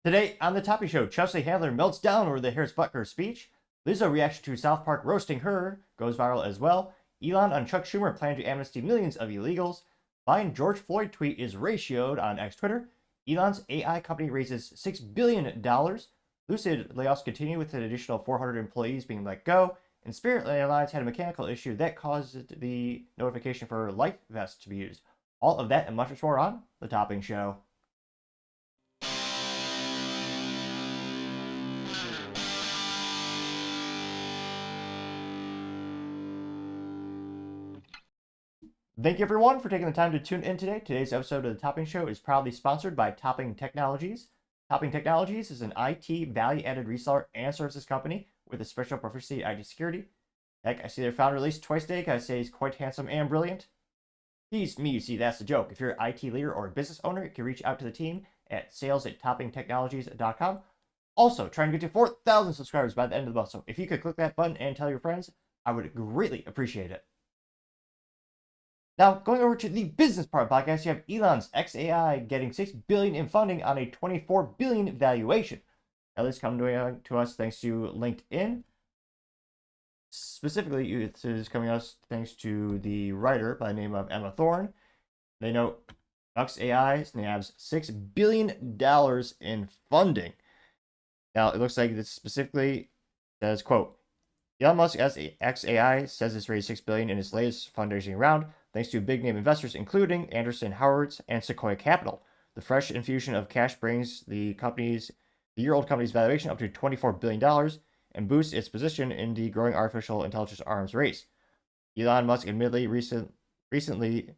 Today on the Topping Show, Chelsea Handler melts down over the Harris Butker speech. Lizzo reaction to SouthPark roasting her goes viral as well. Elon on Chuck Schumer plan to amnesty millions of illegals. Biden George Floyd tweet is ratioed on X Twitter. Elon's AI company raises $6 billion. Lucid layoffs continue with an additional 400 employees being let go. And Spirit Airlines had a mechanical issue that caused the notification for life vests to be used. All of that and much more on the Topping Show. Thank you everyone for taking the time to tune in today. Today's episode of the Topping Show is proudly sponsored by Topping Technologies. Topping Technologies is an IT value-added reseller and services company with a special proficiency in IT security. Heck, I see their founder released twice a day. I say he's quite handsome and brilliant. He's me, you see, that's the joke. If you're an IT leader or a business owner, you can reach out to the team at sales@toppingtechnologies.com. Also, trying to get to 4,000 subscribers by the end of the month. So if you could click that button and tell your friends, I would greatly appreciate it. Now, going over to the business part of the podcast, you have Elon's XAI getting $6 billion in funding on a $24 billion valuation. Now, this comes to us thanks to LinkedIn. Specifically, this is coming to us thanks to the writer by the name of Emma Thorne. They note XAI snaps $6 billion in funding. Now, it looks like this specifically says, quote, Elon Musk XAI says it's raised $6 billion in its latest fundraising round, thanks to big-name investors including Anderson Howards and Sequoia Capital. The fresh infusion of cash brings the year-old company's valuation up to $24 billion and boosts its position in the growing artificial intelligence arms race. Elon Musk admitted recently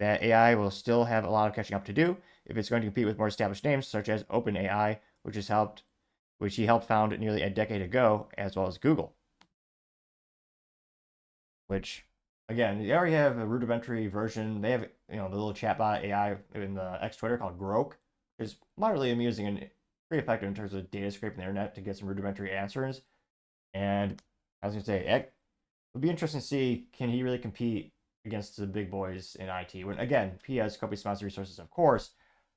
that AI will still have a lot of catching up to do if it's going to compete with more established names such as OpenAI, which he helped found nearly a decade ago, as well as Google. Which, again, they already have a rudimentary version. They have, the little chatbot AI in the X Twitter called Grok, which is moderately amusing and pretty effective in terms of data scraping the internet to get some rudimentary answers. And I was going to say, it would be interesting to see, can he really compete against the big boys in IT? When, again, he has company-sponsored resources, of course,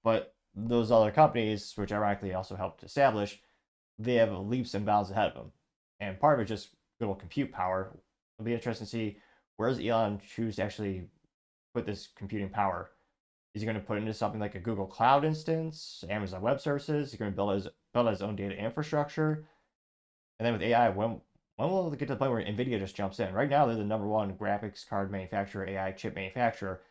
but those other companies, which ironically also helped establish, they have leaps and bounds ahead of them. And part of it is just good old compute power. It'll be interesting to see, where does Elon choose to actually put this computing power? Is he going to put it into something like a Google Cloud instance, Amazon Web Services? Is he going to build his own data infrastructure? And then with AI, when will it get to the point where NVIDIA just jumps in? Right now, they're the #1 graphics card manufacturer, AI chip manufacturer.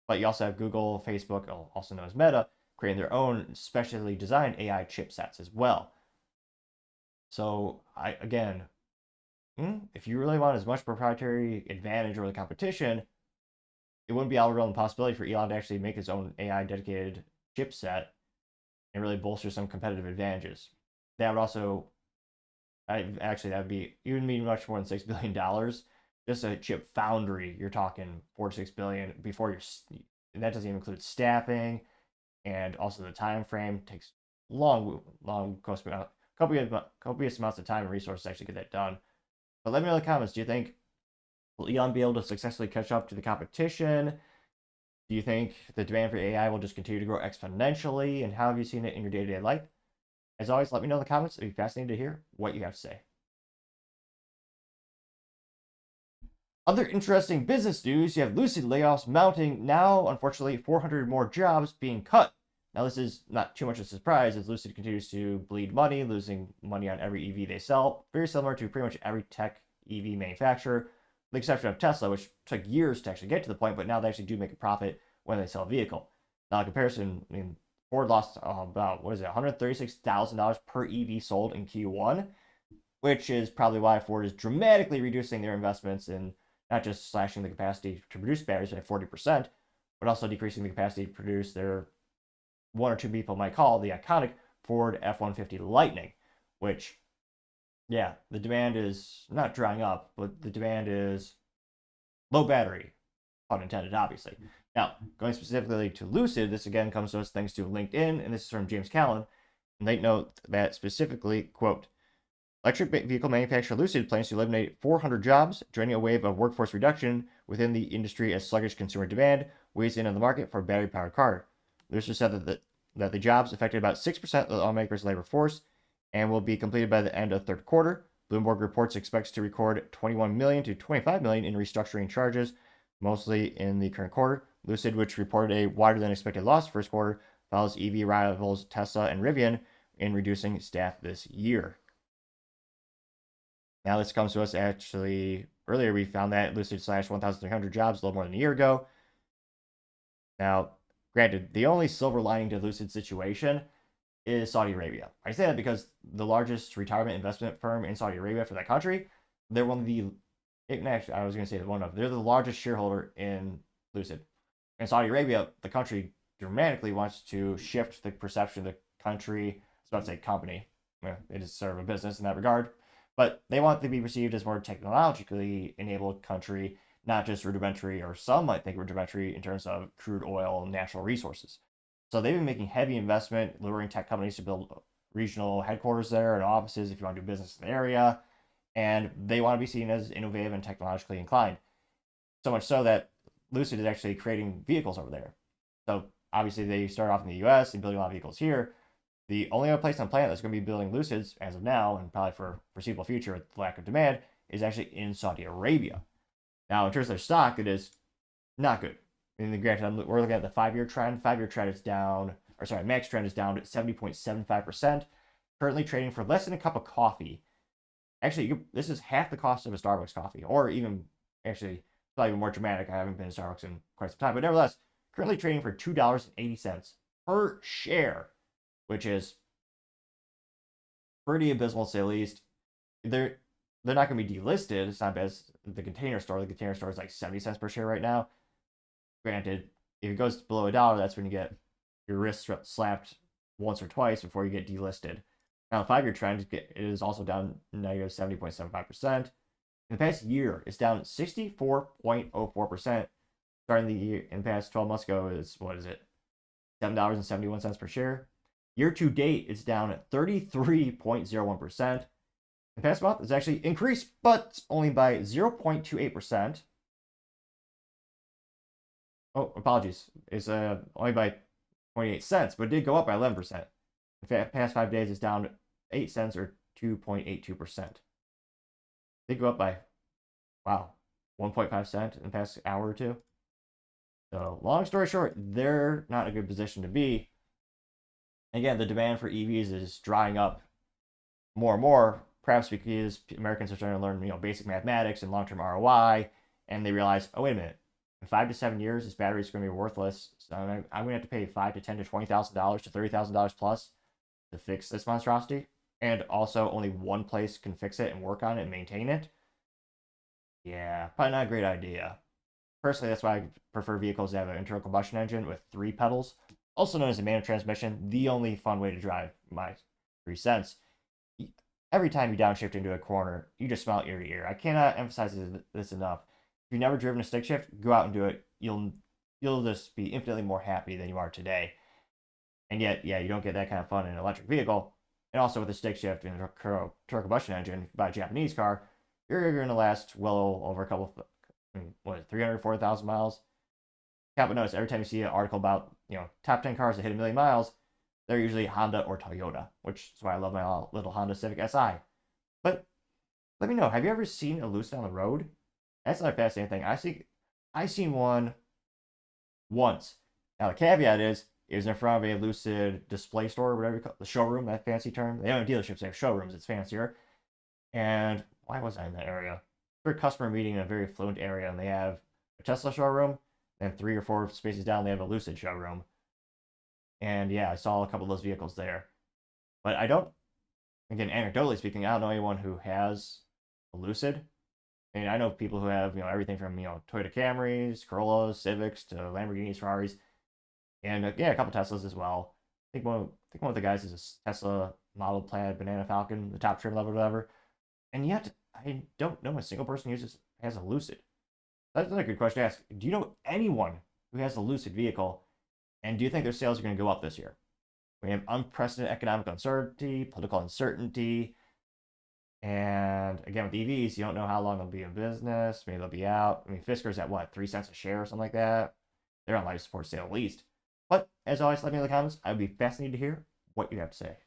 But you also have Google, Facebook, also known as Meta, creating their own specially designed AI chipsets as well. So, if you really want as much proprietary advantage over the competition, it wouldn't be out of the realm of possibility for Elon to actually make his own AI dedicated chipset and really bolster some competitive advantages. That would also, that would be even mean much more than $6 billion. Just a chip foundry, you're talking $4 to $6 billion before and that doesn't even include staffing and also the time frame. It takes copious amounts of time and resources to actually get that done. But let me know in the comments, do you think, will Elon be able to successfully catch up to the competition? Do you think the demand for AI will just continue to grow exponentially? And how have you seen it in your day-to-day life? As always, let me know in the comments. It'd be fascinating to hear what you have to say. Other interesting business news, you have Lucid layoffs mounting. Now, unfortunately, 400 more jobs being cut. Now, this is not too much of a surprise as Lucid continues to bleed money, losing money on every EV they sell. Very similar to pretty much every tech EV manufacturer, with the exception of Tesla, which took years to actually get to the point, but now they actually do make a profit when they sell a vehicle. Now, in comparison, Ford lost about, $136,000 per EV sold in Q1, which is probably why Ford is dramatically reducing their investments in not just slashing the capacity to produce batteries by 40%, but also decreasing the capacity to produce their, one or two people might call, the iconic Ford F-150 Lightning, which, yeah, the demand is not drying up, but the demand is low battery, pun intended, obviously. Now, going specifically to Lucid, this again comes to us thanks to LinkedIn, and this is from James Callan, and they note that specifically, quote, electric vehicle manufacturer Lucid plans to eliminate 400 jobs, joining a wave of workforce reduction within the industry as sluggish consumer demand weighs in on the market for a battery-powered car. Lucid said that that the jobs affected about 6% of the automakers' labor force and will be completed by the end of third quarter. Bloomberg reports expects to record 21 million to 25 million in restructuring charges, mostly in the current quarter. Lucid, which reported a wider than expected loss first quarter, follows EV rivals Tesla and Rivian in reducing staff this year. Now this comes to us actually earlier. We found that Lucid slashed 1,300 jobs a little more than a year ago. Now, granted, the only silver lining to Lucid's situation is Saudi Arabia. I say that because the largest retirement investment firm in Saudi Arabia for that country, they're one of the, actually, I was going to say they're the largest shareholder in Lucid. And Saudi Arabia, the country, dramatically wants to shift the perception of the country. I was about to say company. Well, they just serve a business in that regard. But they want to be perceived as more technologically enabled country, not just rudimentary, or some might think rudimentary in terms of crude oil and natural resources. So they've been making heavy investment, luring tech companies to build regional headquarters there and offices if you want to do business in the area. And they want to be seen as innovative and technologically inclined. So much so that Lucid is actually creating vehicles over there. So obviously they start off in the US and building a lot of vehicles here. The only other place on the planet that's going to be building Lucids as of now, and probably for foreseeable future with lack of demand, is actually in Saudi Arabia. Now, in terms of their stock, it is not good. And granted, we're looking at the 5-year trend. 5-year trend is down, or sorry, max trend is down to 70.75%. Currently trading for less than a cup of coffee. Actually, this is half the cost of a Starbucks coffee, or even, actually, probably even more dramatic. I haven't been to Starbucks in quite some time, but nevertheless, currently trading for $2.80 per share, which is pretty abysmal to say the least. They're not going to be delisted. It's not as the Container Store. The Container Store is like 70 cents per share right now. Granted, if it goes below $1, that's when you get your wrist slapped once or twice before you get delisted. Now, the 5-year trend is also down negative 70.75%. In the past year, it's down 64.04%. Starting the year in the past 12 months ago is, what is it, $7.71 per share. Year to date, it's down at 33.01%. The past month, it's actually increased, but only by 0.28%. Oh, apologies. It's only by 28 cents, but it did go up by 11%. The past 5 days, it's down 8 cents or 2.82%. It did go up by, wow, 1.5 cents in the past hour or two. So, long story short, they're not in a good position to be. Again, the demand for EVs is drying up more and more, perhaps because Americans are starting to learn, basic mathematics and long-term ROI, and they realize, oh, wait a minute, in 5 to 7 years, this battery is going to be worthless. So I'm going to have to pay $5,000 to $10,000 to $20,000 to $30,000 plus to fix this monstrosity, and also only one place can fix it and work on it and maintain it. Yeah, probably not a great idea. Personally, that's why I prefer vehicles that have an internal combustion engine with 3 pedals, also known as a manual transmission, the only fun way to drive, my 3 cents. Every time you downshift into a corner, you just smile ear to ear. I cannot emphasize this enough. If you've never driven a stick shift, go out and do it. You'll just be infinitely more happy than you are today. And yet, yeah, you don't get that kind of fun in an electric vehicle. And also with a stick shift and a internal combustion engine, if you buy a Japanese car, you're going to last well over a couple of, 340,000 miles. Yeah, but notice every time you see an article about, top 10 cars that hit 1 million miles, they're usually Honda or Toyota, which is why I love my little Honda Civic Si. But let me know, have you ever seen a Lucid on the road? That's not a fascinating thing. I seen one once. Now the caveat is, it was in front of a Lucid display store, whatever you call it, the showroom, that fancy term. They don't have dealerships, they have showrooms, it's fancier. And why was I in that area? For a customer meeting in a very affluent area, and they have a Tesla showroom, and 3 or 4 spaces down, they have a Lucid showroom. And yeah, I saw a couple of those vehicles there. But I don't, again, anecdotally speaking, I don't know anyone who has a Lucid. I mean, I know people who have, everything from, Toyota Camrys, Corollas, Civics, to Lamborghinis, Ferraris, and yeah, a couple Teslas as well. I think one of the guys is a Tesla Model Plaid Banana Falcon, the top trim level, whatever. And yet, I don't know a single person who has a Lucid. That's another good question to ask. Do you know anyone who has a Lucid vehicle, and do you think their sales are going to go up this year? We have unprecedented economic uncertainty, political uncertainty, and again, with EVs, you don't know how long they'll be in business. Maybe they'll be out. I mean, Fisker's at what, 3 cents a share or something like that? They're on life support, to say the least. But as always, let me know in the comments. I would be fascinated to hear what you have to say.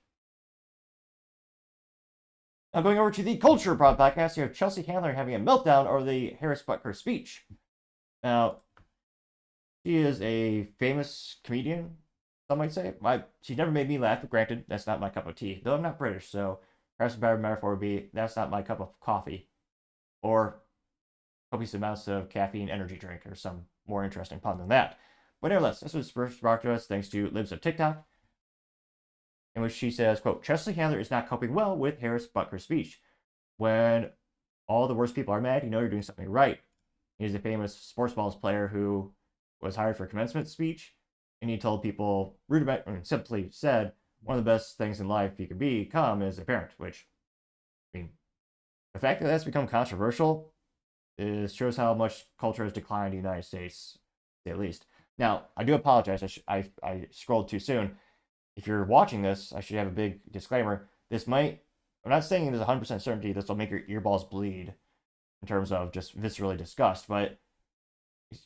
Now going over to the Culture podcast, you have Chelsea Handler having a meltdown over the Harris Butker speech. Now, she is a famous comedian, some might say. She never made me laugh, but granted, that's not my cup of tea. Though I'm not British, so perhaps a better metaphor would be, that's not my cup of coffee. Or copious amounts of caffeine energy drink, or some more interesting pun than that. But nevertheless, this was first brought to us thanks to Libs of TikTok, in which she says, quote, Chelsea Handler is not coping well with Harris Butker's speech. When all the worst people are mad, you know you're doing something right. He's a famous sports balls player who was hired for a commencement speech, and he told people, simply said, one of the best things in life you can become is a parent, which, I mean, the fact that that's become controversial shows how much culture has declined in the United States, to say at least. Now, I do apologize. I scrolled too soon. If you're watching this, I should have a big disclaimer. I'm not saying there's 100% certainty this will make your earballs bleed in terms of just viscerally disgust, but if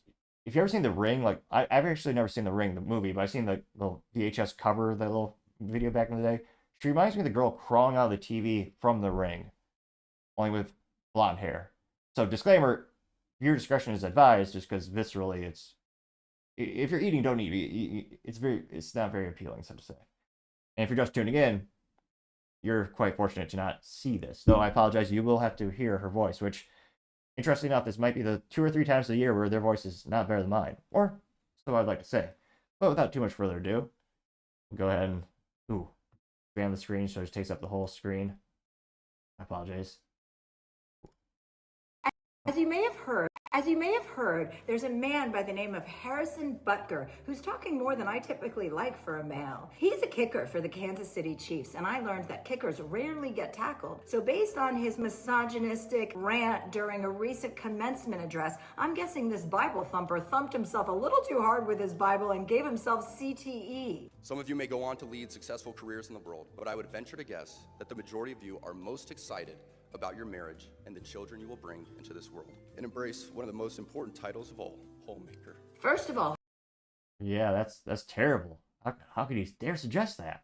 you've ever seen The Ring, like, I've actually never seen The Ring, the movie, but I've seen the little VHS cover, the little video back in the day. She reminds me of the girl crawling out of the TV from The Ring, only with blonde hair. So, disclaimer, viewer discretion is advised, just because viscerally if you're eating, don't eat. It's not very appealing, so to say. And if you're just tuning in, you're quite fortunate to not see this. Though I apologize, you will have to hear her voice, which, interestingly enough, this might be the 2 or 3 times a year where their voice is not better than mine. Or so I'd like to say. But without too much further ado, we'll go ahead and expand the screen so it just takes up the whole screen. I apologize. As you may have heard, there's a man by the name of Harrison Butker who's talking more than I typically like for a male. He's a kicker for the Kansas City Chiefs, and I learned that kickers rarely get tackled. So based on his misogynistic rant during a recent commencement address, I'm guessing this Bible thumper thumped himself a little too hard with his Bible and gave himself CTE. Some of you may go on to lead successful careers in the world, but I would venture to guess that the majority of you are most excited about your marriage and the children you will bring into this world, and embrace one of the most important titles of all, homemaker. First of all, yeah, that's terrible. How could he dare suggest that?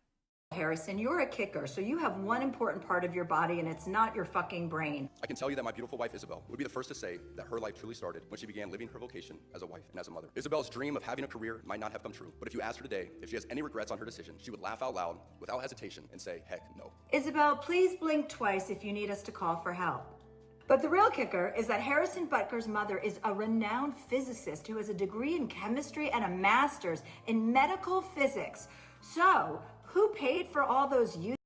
Harrison, you're a kicker, so you have one important part of your body, and it's not your fucking brain. I can tell you that my beautiful wife, Isabel, would be the first to say that her life truly started when she began living her vocation as a wife and as a mother. Isabel's dream of having a career might not have come true, but if you asked her today if she has any regrets on her decision, she would laugh out loud, without hesitation, and say, heck no. Isabel, please blink twice if you need us to call for help. But the real kicker is that Harrison Butker's mother is a renowned physicist who has a degree in chemistry and a master's in medical physics. So, who paid for all those youth?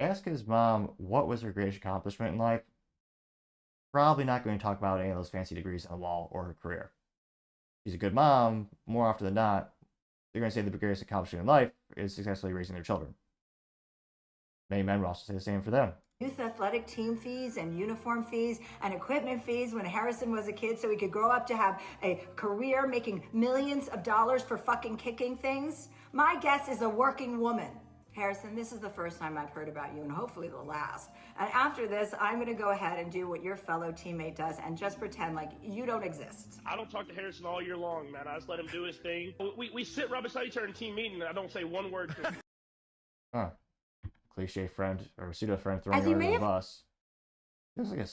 Ask his mom what was her greatest accomplishment in life. Probably not going to talk about any of those fancy degrees on the wall or her career. She's a good mom. More often than not, they're going to say the greatest accomplishment in life is successfully raising their children. Many men will also say the same for them. Youth athletic team fees and uniform fees and equipment fees when Harrison was a kid so he could grow up to have a career making millions of dollars for fucking kicking things. My guess is a working woman. Harrison, this is the first time I've heard about you, and hopefully the last. And after this, I'm going to go ahead and do what your fellow teammate does and just pretend like you don't exist. I don't talk to Harrison all year long, man. I just let him do his thing. We sit right beside each other in team meeting, and I don't say one word to him. Huh. Cliche friend or pseudo friend throwing her under the bus. There's like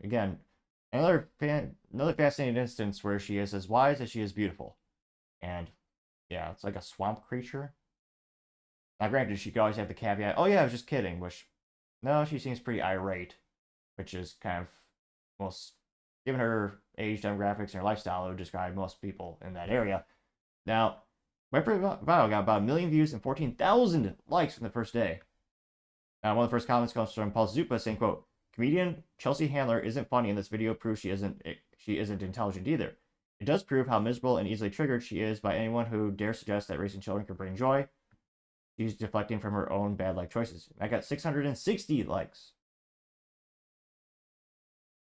again, another fascinating instance where she is as wise as she is beautiful, and yeah, it's like a swamp creature. Now, granted, she could always have the caveat, "Oh yeah, I was just kidding," which no, she seems pretty irate, which is kind of most, given her age, demographics, and her lifestyle, it would describe most people in that area. Now, my video got about 1 million views and 14,000 likes in the first day. Now, one of the first comments comes from Paul Zupa saying, quote, comedian Chelsea Handler isn't funny, and this video proves she isn't intelligent either. It does prove how miserable and easily triggered she is by anyone who dares suggest that raising children can bring joy. She's deflecting from her own bad life choices. I got 660 likes.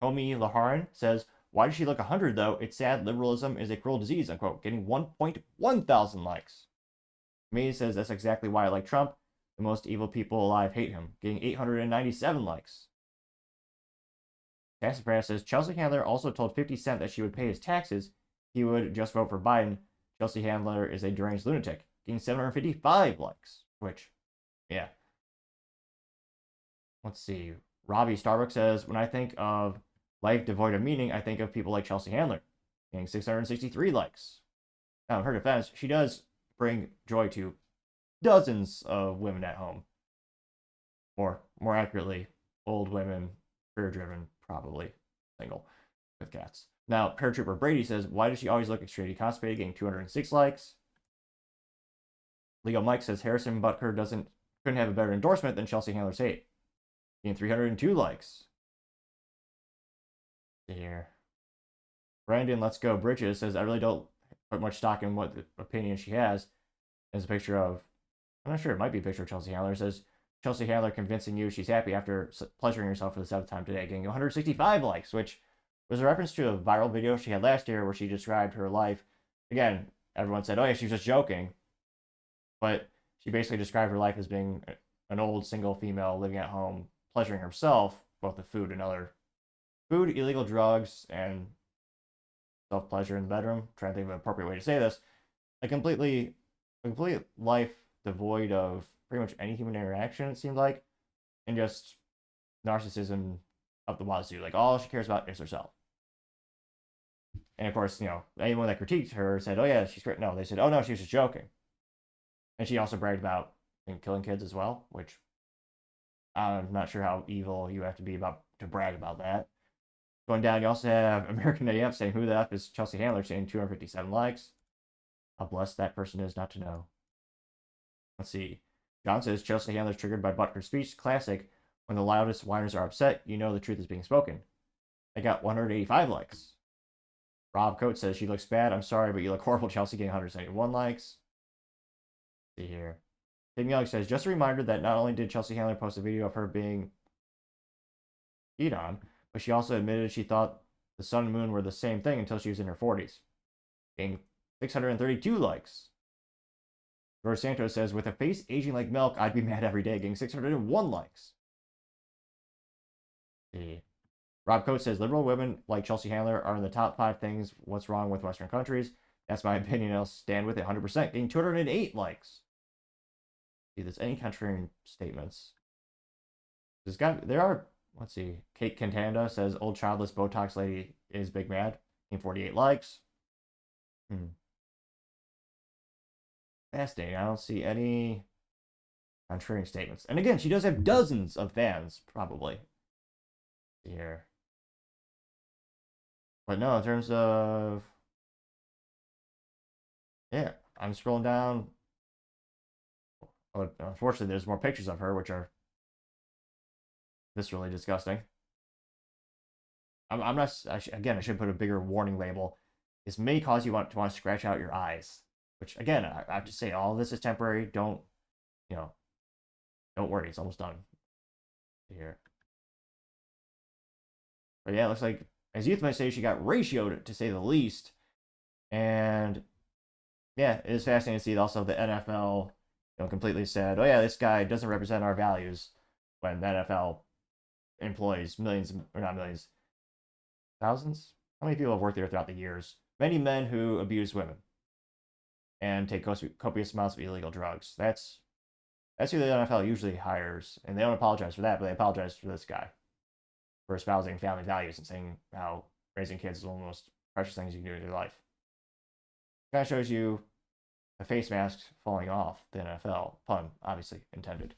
Homie Laharan says, why does she look 100 though? It's sad liberalism is a cruel disease, unquote, getting 1.1 thousand likes. Me says that's exactly why I like Trump. The most evil people alive hate him, getting 897 likes. Taxi says, Chelsea Handler also told 50 Cent that she would pay his taxes. He would just vote for Biden. Chelsea Handler is a deranged lunatic, getting 755 likes, which, yeah. Let's see. Robbie Starbuck says, when I think of life devoid of meaning, I think of people like Chelsea Handler, getting 663 likes. Now, in her defense, she does bring joy to dozens of women at home. Or, more accurately, old women, career-driven, probably single, with cats. Now, Paratrooper Brady says, why does she always look extremely constipated, getting 206 likes? Leo Mike says, Harrison Butker couldn't have a better endorsement than Chelsea Handler's hate, getting 302 likes. Here. Brandon Let's Go Bridges says, I really don't put much stock in what opinion she has. There's a picture of, I'm not sure, it might be a picture of Chelsea Handler. It says, Chelsea Handler convincing you she's happy after pleasuring herself for the 7th time today, getting 165 likes, which was a reference to a viral video she had last year where she described her life. Again, everyone said, oh yeah, she was just joking. But she basically described her life as being an old single female living at home, pleasuring herself, both with food, illegal drugs, and self-pleasure in the bedroom. I'm trying to think of an appropriate way to say this. A complete life devoid of pretty much any human interaction, it seemed like, and just narcissism up the wazoo. Like, all she cares about is herself. And of course, anyone that critiqued her said, oh yeah, she's great. No, they said, oh no, she was just joking. And she also bragged about killing kids as well, which I'm not sure how evil you have to be to brag about that. Going down, you also have American AF saying, who the F is Chelsea Handler, saying 257 likes. How blessed that person is not to know. Let's see. John says, Chelsea Handler's triggered by Butker Speech. Classic. When the loudest whiners are upset, you know the truth is being spoken. They got 185 likes. Rob Coates says, she looks bad. I'm sorry, but you look horrible. Chelsea getting 171 likes. Let's see here. Tim Young says, just a reminder that not only did Chelsea Handler post a video of her being peed on, but she also admitted she thought the sun and moon were the same thing until she was in her 40s. Getting 632 likes. George Santos says, with a face aging like milk, I'd be mad every day, getting 601 likes. See. Rob Coates says, liberal women like Chelsea Handler are in the top 5 things what's wrong with Western countries. That's my opinion. I'll stand with it 100%, getting 208 likes. See, there's any contrarian statements. There are, let's see. Kate Cantanda says, old childless Botox lady is big mad, getting 48 likes. Fascinating. I don't see any contrarian statements. And again, she does have dozens of fans, probably. Here. But no, in terms of... Yeah, I'm scrolling down. Oh, unfortunately, there's more pictures of her, which are viscerally disgusting. I'm not... Again, I should put a bigger warning label. This may cause you to want to scratch out your eyes. Which, again, I have to say, all of this is temporary. Don't worry. It's almost done. Here. But yeah, it looks like, as youth might say, she got ratioed, to say the least. And yeah, it is fascinating to see also the NFL, completely said, oh yeah, this guy doesn't represent our values, when the NFL employs millions, or not millions, thousands? How many people have worked there throughout the years? Many men who abuse women and take copious amounts of illegal drugs. That's who the NFL usually hires, and they don't apologize for that, but they apologize for this guy for espousing family values and saying how raising kids is one of the most precious things you can do in your life. Kind of shows you a face mask falling off the NFL. Pun, obviously, intended.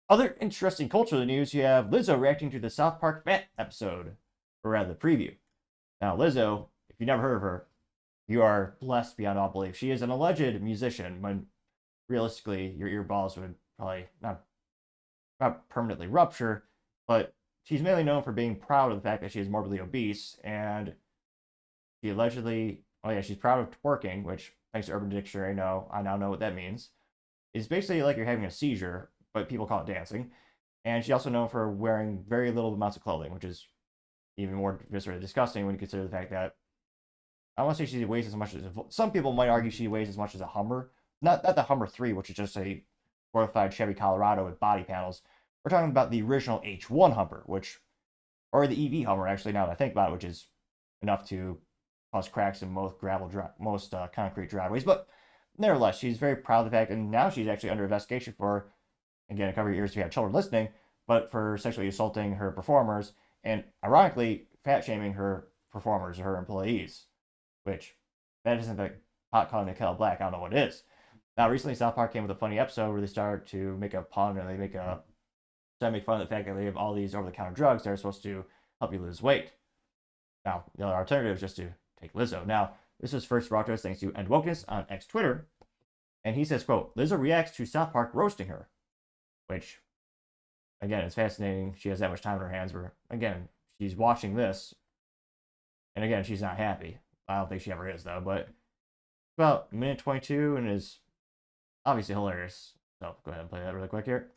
Other interesting cultural news, you have Lizzo reacting to the SouthPark Fat episode, or rather the preview. Now, Lizzo, if you've never heard of her, you are blessed beyond all belief. She is an alleged musician, when realistically your earballs would probably not permanently rupture, but she's mainly known for being proud of the fact that she is morbidly obese, and she allegedly, she's proud of twerking, which, thanks to Urban Dictionary, I now know what that means. It's basically like you're having a seizure, but people call it dancing. And she's also known for wearing very little amounts of clothing, which is even more viscerally disgusting when you consider the fact that, I don't want to say she weighs as much as, some people might argue she weighs as much as a Hummer. Not the Hummer 3, which is just a glorified Chevy Colorado with body panels. We're talking about the original H1 Hummer, or the EV Hummer, actually, now that I think about it, which is enough to caused cracks in most concrete driveways. But nevertheless, she's very proud of the fact, and now she's actually under investigation for, again, cover your ears if you have children listening, but for sexually assaulting her performers and, ironically, fat shaming her performers or her employees, which that isn't the pot calling the kettle black. I don't know what it is. Now, recently, South Park came with a funny episode where they started to make a pun and they make fun of the fact that they have all these over-the-counter drugs that are supposed to help you lose weight. Now, the other alternative is just to take Lizzo. Now, this was first brought to us thanks to End Wokeness on X Twitter, and he says, quote, Lizzo reacts to South Park roasting her, which, again, it's fascinating. She has that much time on her hands where, again, she's watching this, and again, she's not happy. I don't think she ever is, though, but about minute 22 and is obviously hilarious. So go ahead and play that really quick here.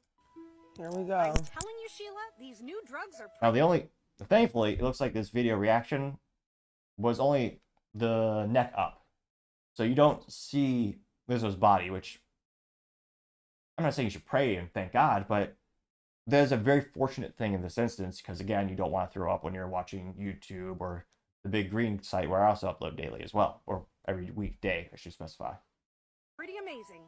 Here we go. I was telling you, Sheila, these new drugs are... Now, thankfully, it looks like this video reaction was only the neck up. So you don't see Lizzo's body, which I'm not saying you should pray and thank God, but there's a very fortunate thing in this instance because, again, you don't want to throw up when you're watching YouTube or the Big Green site where I also upload daily as well, or every weekday, I should specify. Pretty amazing.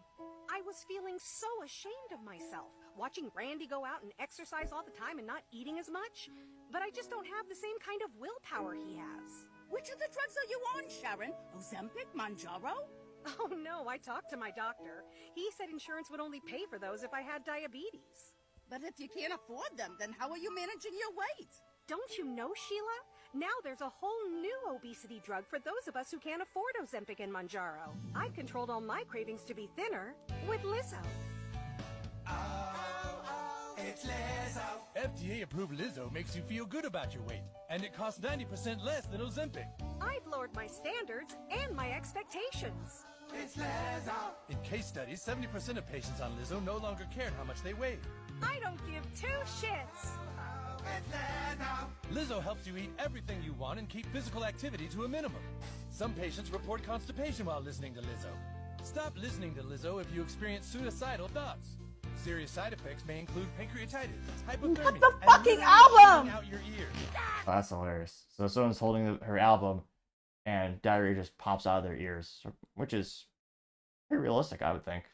I was feeling so ashamed of myself, watching Randy go out and exercise all the time and not eating as much. But I just don't have the same kind of willpower he has. Which of the drugs are you on, Sharon? Ozempic, Mounjaro? Oh no, I talked to my doctor. He said insurance would only pay for those if I had diabetes. But if you can't afford them, then how are you managing your weight? Don't you know, Sheila? Now there's a whole new obesity drug for those of us who can't afford Ozempic and Mounjaro. I've controlled all my cravings to be thinner with Lizzo. It's Lizzo. FDA-approved Lizzo makes you feel good about your weight, and it costs 90% less than Ozempic. I've lowered my standards and my expectations. It's Lizzo. In case studies, 70% of patients on Lizzo no longer cared how much they weighed. I don't give two shits. Lizzo helps you eat everything you want and keep physical activity to a minimum. Some patients report constipation while listening to Lizzo. Stop listening to Lizzo if you experience suicidal thoughts. Serious side effects may include pancreatitis, hypothermia, What the and fucking literally album? out your ears. Oh, that's hilarious. So someone's holding her album and diarrhea just pops out of their ears, which is pretty realistic, I would think.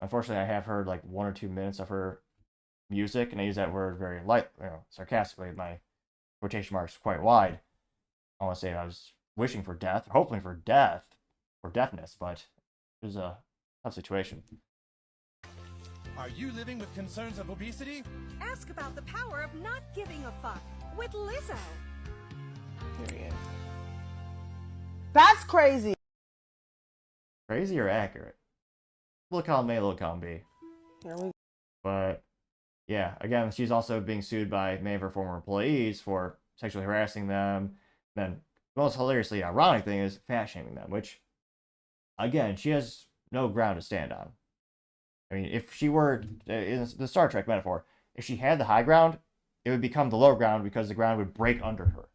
Unfortunately, I have heard like 1 or 2 minutes of her music, and I use that word very sarcastically. My quotation marks quite wide. I want to say I was wishing for death, hoping for death, or deafness, but it was a tough situation. Are you living with concerns of obesity? Ask about the power of not giving a fuck with Lizzo. Period. That's crazy. Crazy or accurate? Little column A, little column B. Here we go. But yeah, again, she's also being sued by many of her former employees for sexually harassing them. Then, the most hilariously ironic thing is fat shaming them, which, again, she has no ground to stand on. I mean, if she were, in the Star Trek metaphor, if she had the high ground, it would become the low ground because the ground would break under her.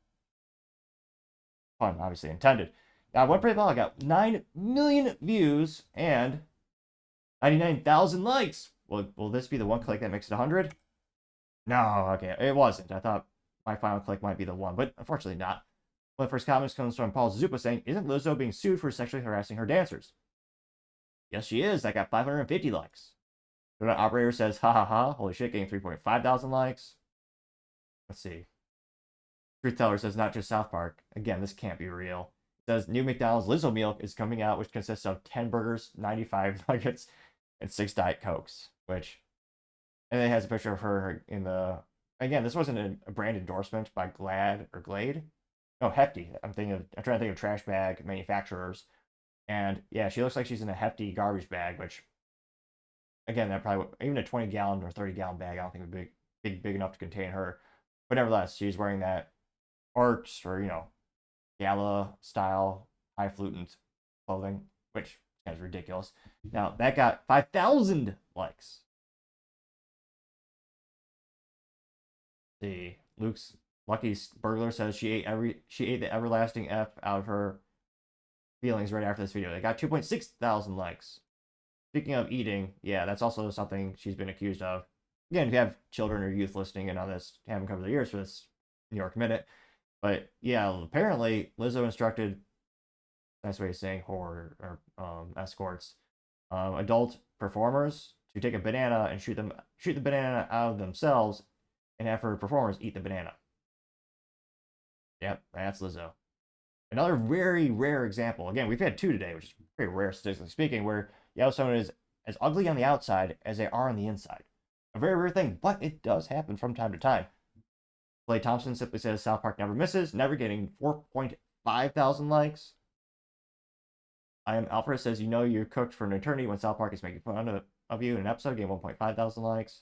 Pun obviously intended. Now, one pretty well, I got 9 million views and 99,000 likes. Will this be the one click that makes it 100? No, okay, it wasn't. I thought my final click might be the one, but unfortunately not. One of the first comments comes from Paul Zupa saying, isn't Lizzo being sued for sexually harassing her dancers? Yes, she is. That got 550 likes. The operator says, ha ha ha, holy shit, getting 3.5 thousand likes. Let's see. Truth Teller says, not just South Park. Again, this can't be real. It says, new McDonald's Lizzo meal is coming out, which consists of 10 burgers, 95 nuggets, and 6 Diet Cokes. Which, and it has a picture of her in the, again, this wasn't a brand endorsement by Glade. No, Hefty. I'm trying to think of trash bag manufacturers. And yeah, she looks like she's in a Hefty garbage bag, which, again, that probably, even a 20-gallon or 30-gallon bag, I don't think would be big enough to contain her. But nevertheless, she's wearing that arts or, gala-style, highfalutin clothing, which is ridiculous. Now, that got 5,000 likes. See, Luke's Lucky Burglar says she ate the everlasting F out of her feelings right after this video. They got 2.6 thousand likes. Speaking of eating, yeah, that's also something she's been accused of. Again, if you have children or youth listening in on this, haven't covered their ears for this New York Minute. But yeah, apparently Lizzo instructed, nice way of saying whore or escorts, adult performers to take a banana and shoot the banana out of themselves, and have her performers eat the banana. Yep, that's Lizzo. Another very rare example. Again, we've had two today, which is very rare statistically speaking, where you have someone is as ugly on the outside as they are on the inside. A very rare thing, but it does happen from time to time. Clay Thompson simply says South Park never misses, never getting 4.5 thousand likes. I am Alfred says, you know you're cooked for an eternity when South Park is making fun of you in an episode, getting 1.5 thousand likes.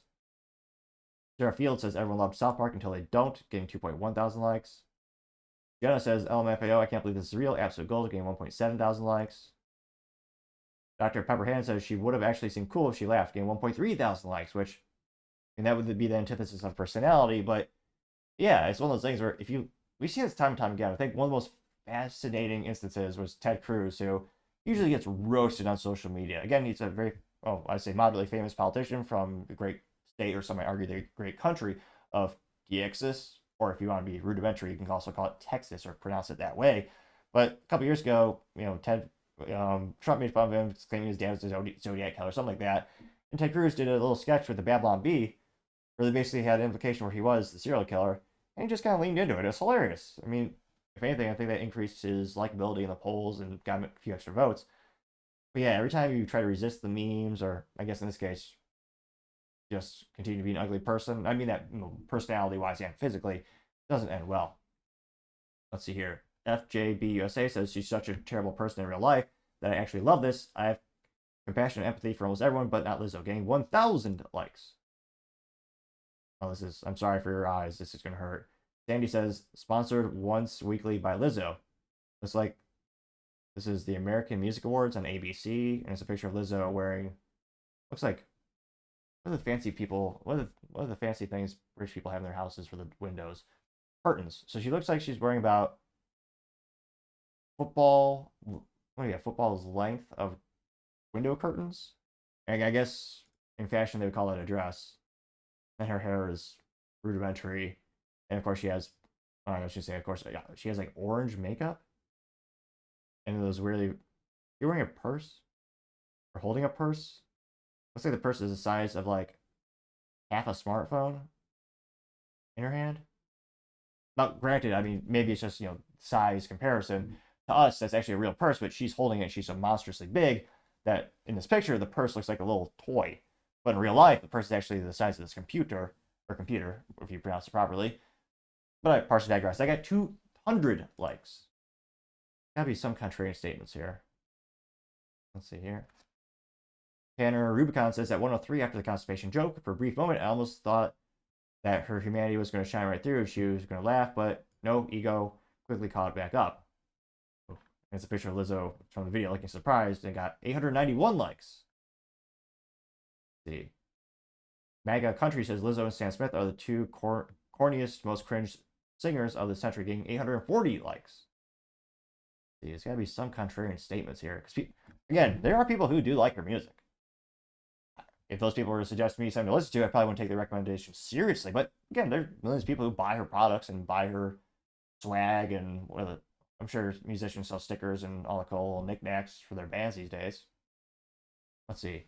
Sarah Field says everyone loved South Park until they don't, getting 2.1 thousand likes. Jenna says, LMFAO, I can't believe this is real. Absolute gold, getting 1.7 thousand likes. Dr. Pepper Hand says she would have actually seemed cool if she laughed, getting 1.3 thousand likes, which, and that would be the antithesis of personality. But yeah, it's one of those things where we see this time and time again. I think one of the most fascinating instances was Ted Cruz, who usually gets roasted on social media. Again, he's a very, I say moderately famous politician from a great state, or some might argue the great country of Texas, or if you want to be rudimentary, you can also call it Texas or pronounce it that way. But a couple years ago, Trump made fun of him, claiming his dad was a Zodiac killer, something like that. And Ted Cruz did a little sketch with the Babylon Bee, where they basically had an implication where he was the serial killer, and he just kind of leaned into it. It was hilarious. I mean, if anything, I think that increased his likability in the polls and got him a few extra votes. But yeah, every time you try to resist the memes, or I guess in this case, just continue to be an ugly person, I mean that personality-wise and physically, doesn't end well. Let's see here. FJBUSA says she's such a terrible person in real life that I actually love this. I have compassion and empathy for almost everyone, but not Lizzo, getting 1,000 likes. Oh, I'm sorry for your eyes. This is going to hurt. Sandy says, sponsored once weekly by Lizzo. Looks like this is the American Music Awards on ABC, and it's a picture of Lizzo wearing, looks like, what are the fancy people, what are the fancy things rich people have in their houses for the windows? Curtains. So she looks like she's wearing about football's length of window curtains. And I guess in fashion they would call that a dress. And her hair is rudimentary. And of course she has, she has like orange makeup. And those really, you're wearing a purse? Or holding a purse? Looks like the purse is the size of like half a smartphone in her hand. Now, granted, I mean, maybe it's just, size comparison. To us, that's actually a real purse, but she's holding it. She's so monstrously big that in this picture, the purse looks like a little toy. But in real life, the purse is actually the size of this computer, if you pronounce it properly. But I partially digress. I got 200 likes. Gotta be some contrarian statements here. Let's see here. Tanner Rubicon says at 103 after the constipation joke, for a brief moment, I almost thought that her humanity was going to shine right through. She was going to laugh, but no, ego quickly caught it back up. And it's a picture of Lizzo from the video looking surprised and got 891 likes. Let's see. MAGA Country says Lizzo and Sam Smith are the two corniest, most cringe singers of the century, getting 840 likes. See, there's got to be some contrarian statements here. Because again, there are people who do like her music. If those people were to suggest me something to listen to, I probably wouldn't take the recommendation seriously. But again, there are millions of people who buy her products and buy her swag, and I'm sure musicians sell stickers and all the cool knickknacks for their bands these days. Let's see.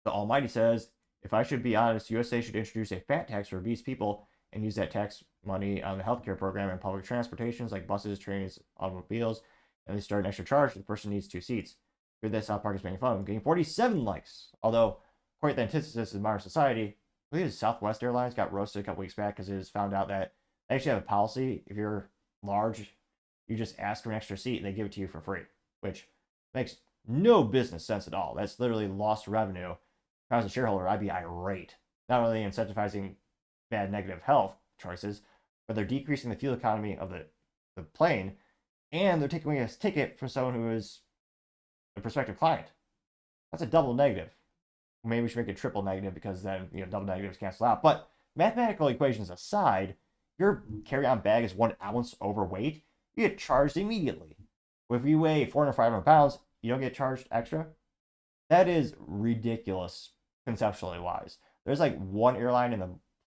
The Almighty says, if I should be honest, USA should introduce a fat tax for obese people and use that tax money on the healthcare program and public transportations like buses, trains, automobiles, and they start an extra charge if the person needs 2 seats. Good that South Park is making fun of him, getting 47 likes. Although, quite the antithesis in modern society, I believe Southwest Airlines got roasted a couple weeks back because it was found out that they actually have a policy. If you're large, you just ask for an extra seat and they give it to you for free, which makes no business sense at all. That's literally lost revenue. If I was a shareholder, I'd be irate. Not only incentivizing bad negative health choices, but they're decreasing the fuel economy of the plane, and they're taking away a ticket from someone who is a prospective client. That's a double negative. Maybe we should make it triple negative, because then double negatives cancel out. But mathematical equations aside, your carry-on bag is 1 ounce overweight, you get charged immediately. If you weigh 400 or 500 pounds, you don't get charged extra. That is ridiculous, conceptually wise. There's like one airline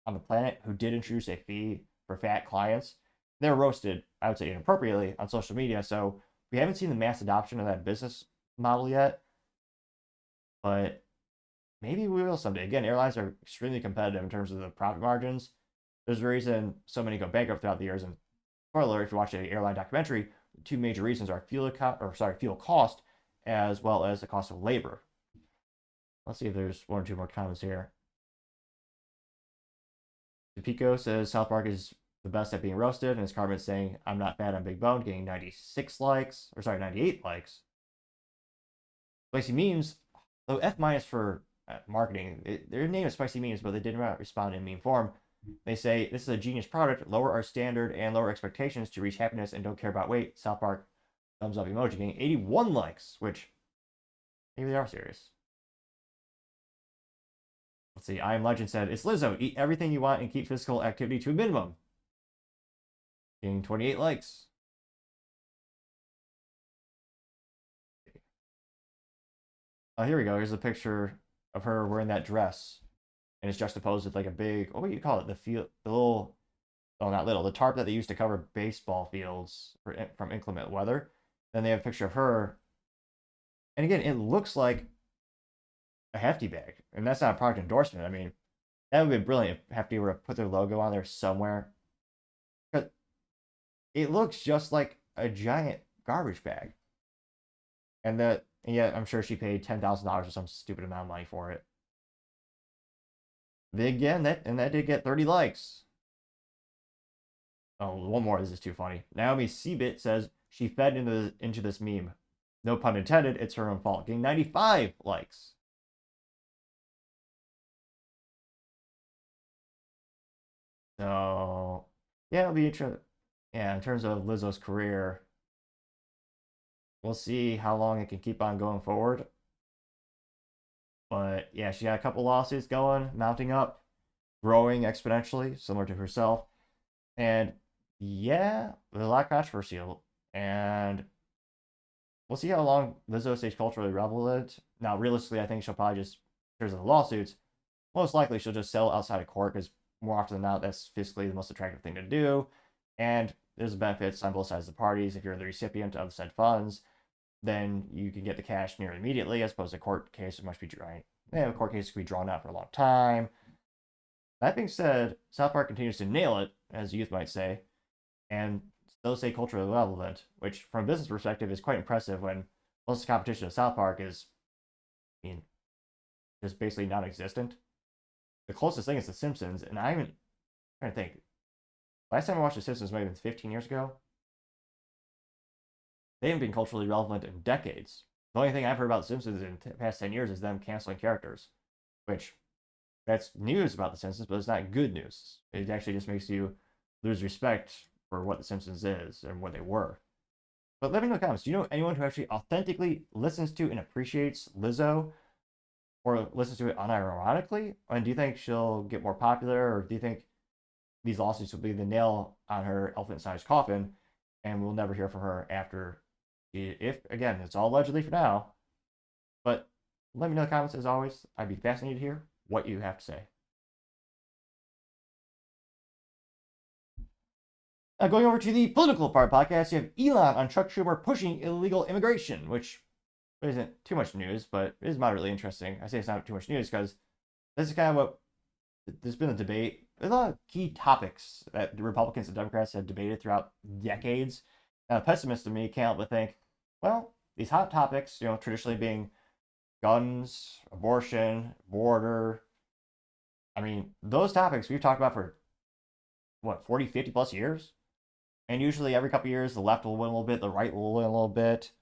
on the planet who did introduce a fee for fat clients, they're roasted, I would say, inappropriately on social media. So we haven't seen the mass adoption of that business model yet, but maybe we will someday. Again, airlines are extremely competitive in terms of the profit margins. There's a reason so many go bankrupt throughout the years. And spoiler, if you watch an airline documentary, the two major reasons are fuel cost, as well as the cost of labor. Let's see if there's one or two more comments here. Pico says SouthPark is the best at being roasted, and his comment saying, I'm not fat, I'm big boned, getting 98 likes. Spicy memes, though F- for marketing, their name is Spicy Memes, but they did not respond in meme form. They say, this is a genius product, lower our standard and lower expectations to reach happiness and don't care about weight. SouthPark, thumbs up emoji, getting 81 likes, which maybe they are serious. Let's see, I Am Legend said, it's Lizzo, eat everything you want and keep physical activity to a minimum. Getting 28 likes. Oh, here we go. Here's a picture of her wearing that dress. And it's juxtaposed with like a big, what do you call it? The little, oh, not little, the tarp that they used to cover baseball fields from inclement weather. Then they have a picture of her. And again, it looks like a Hefty bag. And that's not a product endorsement. I mean, that would be brilliant if Hefty were to put their logo on there somewhere. But it looks just like a giant garbage bag. And yet I'm sure she paid $10,000 or some stupid amount of money for it. Again, that did get 30 likes. Oh, one more. This is too funny. Naomi Seabit says she fed into this meme. No pun intended. It's her own fault. Getting 95 likes. So yeah, it'll be interesting. Yeah, in terms of Lizzo's career, we'll see how long it can keep on going forward. But yeah, she got a couple lawsuits going, mounting up, growing exponentially, similar to herself. And yeah, there's a lot of controversial. And we'll see how long Lizzo stays culturally relevant. Now, realistically, I think she'll probably just, in terms of the lawsuits, most likely she'll just sell outside of court because more often than not, that's fiscally the most attractive thing to do. And there's benefits on both sides of the parties. If you're the recipient of said funds, then you can get the cash near immediately, as opposed to a court case, a court case could be drawn out for a long time. That being said, SouthPark continues to nail it, as youth might say, and still stay culturally relevant, which from a business perspective is quite impressive when most of the competition of SouthPark is, I mean, just basically non-existent. The closest thing is The Simpsons, and I'm trying to think. Last time I watched The Simpsons might have been 15 years ago. They haven't been culturally relevant in decades. The only thing I've heard about The Simpsons in the past 10 years is them canceling characters, which that's news about The Simpsons, but it's not good news. It actually just makes you lose respect for what The Simpsons is and what they were. But let me know in the comments, do you know anyone who actually authentically listens to and appreciates Lizzo, or listens to it unironically? And do you think she'll get more popular, or do you think these lawsuits will be the nail on her elephant-sized coffin, and we'll never hear from her after, if, again, it's all allegedly for now. But let me know in the comments, as always. I'd be fascinated to hear what you have to say. Now, going over to the political part of the podcast, you have Elon on Chuck Schumer pushing illegal immigration, which isn't too much news, but it is moderately interesting. I say it's not too much news because this is kind of what there's been a debate. There's a lot of key topics that the Republicans and Democrats have debated throughout decades. Now, a pessimist to me can't help but think, well, these hot topics, traditionally being guns, abortion, border. I mean, those topics we've talked about for, 40, 50 plus years? And usually every couple of years, the left will win a little bit, the right will win a little bit.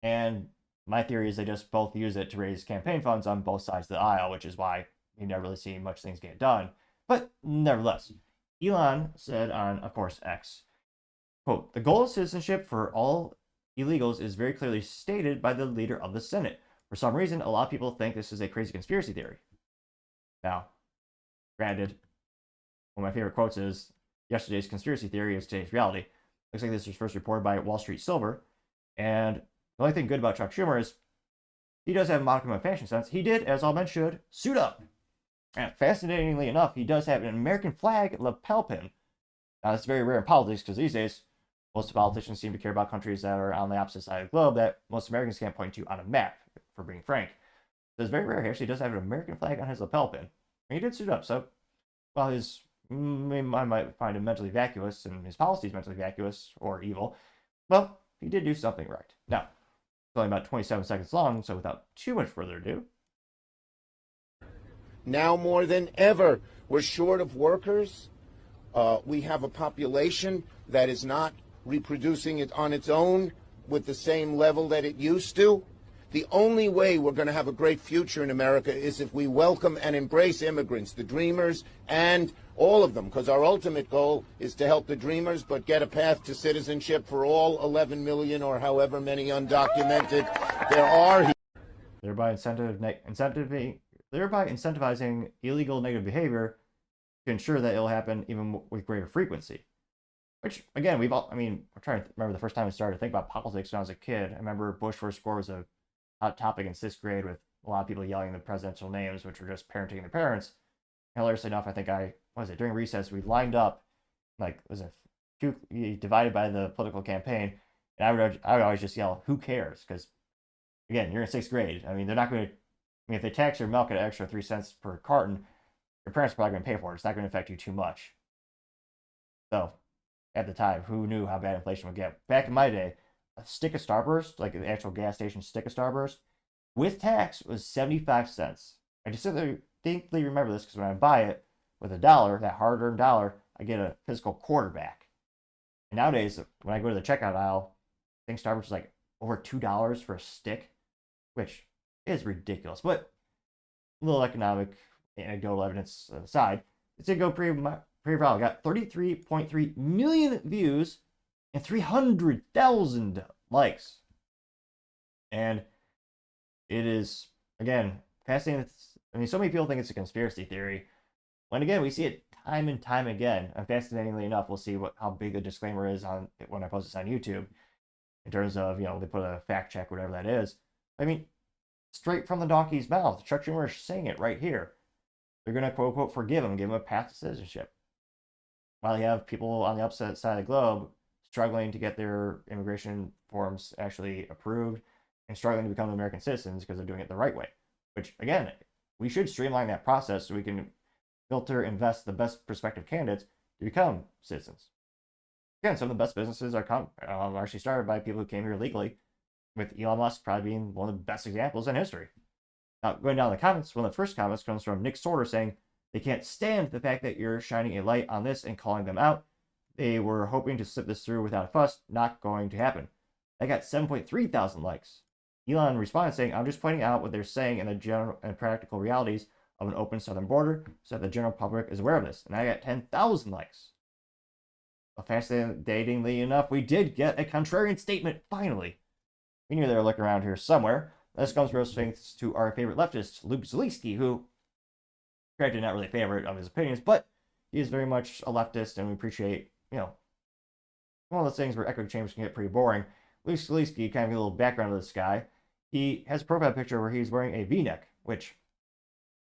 And my theory is they just both use it to raise campaign funds on both sides of the aisle, which is why you never really see much things get done. But nevertheless, Elon said on, of course, X, quote, the goal of citizenship for all illegals is very clearly stated by the leader of the Senate. For some reason, a lot of people think this is a crazy conspiracy theory. Now, granted, one of my favorite quotes is, yesterday's conspiracy theory is today's reality. Looks like this was first reported by Wall Street Silver. And the only thing good about Chuck Schumer is he does have a modicum of fashion sense. He did, as all men should, suit up. And fascinatingly enough, he does have an American flag lapel pin. Now, that's very rare in politics because these days, most politicians seem to care about countries that are on the opposite side of the globe that most Americans can't point to on a map, for being frank. So it's very rare. He actually does have an American flag on his lapel pin. And he did suit up, so while I might find him mentally vacuous and his policies mentally vacuous or evil, well, he did do something right. Now, it's only about 27 seconds long, so without too much further ado. Now more than ever, we're short of workers. We have a population that is not reproducing it on its own with the same level that it used to. The only way we're going to have a great future in America is if we welcome and embrace immigrants, the dreamers, and all of them, because our ultimate goal is to help the dreamers, but get a path to citizenship for all 11 million or however many undocumented there are. Thereby incentivizing illegal negative behavior to ensure that it'll happen even with greater frequency. Which, again, we're trying to remember the first time I started to think about politics when I was a kid. I remember Bush versus Gore was a hot topic in 6th grade with a lot of people yelling the presidential names, which were just parenting their parents. And hilariously enough, I think during recess, we lined up, divided by the political campaign, and I would always just yell, "Who cares?" Because, again, you're in 6th grade. They're not going to, if they tax your milk at an extra 3 cents per carton, your parents are probably going to pay for it. It's not going to affect you too much. So, at the time, who knew how bad inflation would get? Back in my day, a stick of Starburst, like the actual gas station stick of Starburst, with tax was 75 cents. I distinctly remember this because when I buy it with $1, that hard-earned dollar, I get a physical quarter back. And nowadays, when I go to the checkout aisle, I think Starburst is like over $2 for a stick, which is ridiculous. But a little economic anecdotal evidence aside, it did go pretty viral. Got 33.3 million views and 300,000 likes. And it is, again, fascinating. So many people think it's a conspiracy theory. When, again, we see it time and time again. And fascinatingly enough, we'll see how big the disclaimer is on when I post this on YouTube. In terms of, they put a fact check, whatever that is. Straight from the donkey's mouth. Chuck Schumer is saying it right here. They're going to, quote, unquote, forgive him, give him a path to citizenship. While you have people on the opposite side of the globe struggling to get their immigration forms actually approved and struggling to become American citizens because they're doing it the right way. Which, again, we should streamline that process so we can filter, invest the best prospective candidates to become citizens. Again, some of the best businesses are actually started by people who came here legally, with Elon Musk probably being one of the best examples in history. Now, going down the comments, one of the first comments comes from Nick Sorter saying, "They can't stand the fact that you're shining a light on this and calling them out. They were hoping to slip this through without a fuss. Not going to happen." I got 7.3 thousand likes. Elon responded saying, "I'm just pointing out what they're saying and the general and practical realities of an open southern border so that the general public is aware of this." And I got 10,000 likes. Well, fascinatingly enough, we did get a contrarian statement finally. We knew they were looking around here somewhere. This comes most thanks to our favorite leftist, Luke Zaleski, who, granted, not really a favorite of his opinions, but he is very much a leftist, and we appreciate, one of those things where echo chambers can get pretty boring. Luke Zaleski, kind of a little background of this guy, he has a profile picture where he's wearing a V-neck, which,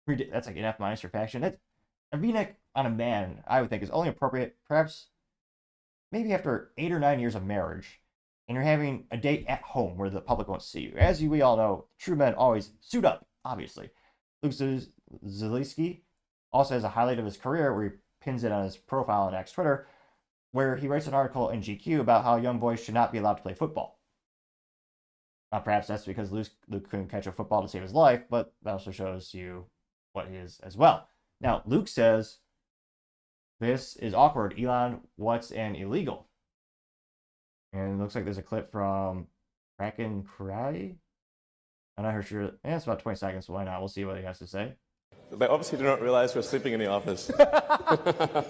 that's like an F- for fashion. That's a V-neck on a man, I would think, is only appropriate, perhaps, maybe after 8 or 9 years of marriage, and you're having a date at home where the public won't see you. As we all know, true men always suit up, obviously. Luke Zaleski also has a highlight of his career where he pins it on his profile on X Twitter, where he writes an article in GQ about how young boys should not be allowed to play football. Now, perhaps that's because Luke couldn't catch a football to save his life, but that also shows you what he is as well. Now, Luke says, "This is awkward. Elon, what's an illegal?" And it looks like there's a clip from Kraken Cry. I'm not sure. It's about 20 seconds, so why not? We'll see what he has to say. They obviously do not realize we're sleeping in the office.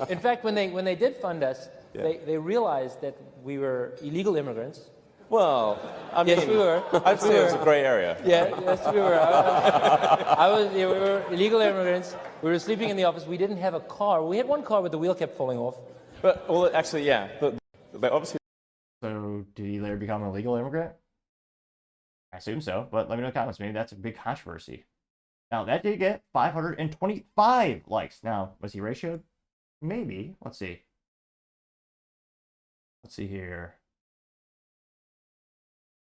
In fact, when they did fund us, they realized that we were illegal immigrants. Well, yes, we were. I'd say it was a gray area. Yeah, yes, we were. We were illegal immigrants. We were sleeping in the office. We didn't have a car. We had one car, but the wheel kept falling off. But, well, actually, yeah. But they obviously. So, did he later become an illegal immigrant? I assume so, but let me know in the comments. Maybe that's a big controversy. Now, that did get 525 likes. Now, was he ratioed? Maybe. Let's see. Let's see here.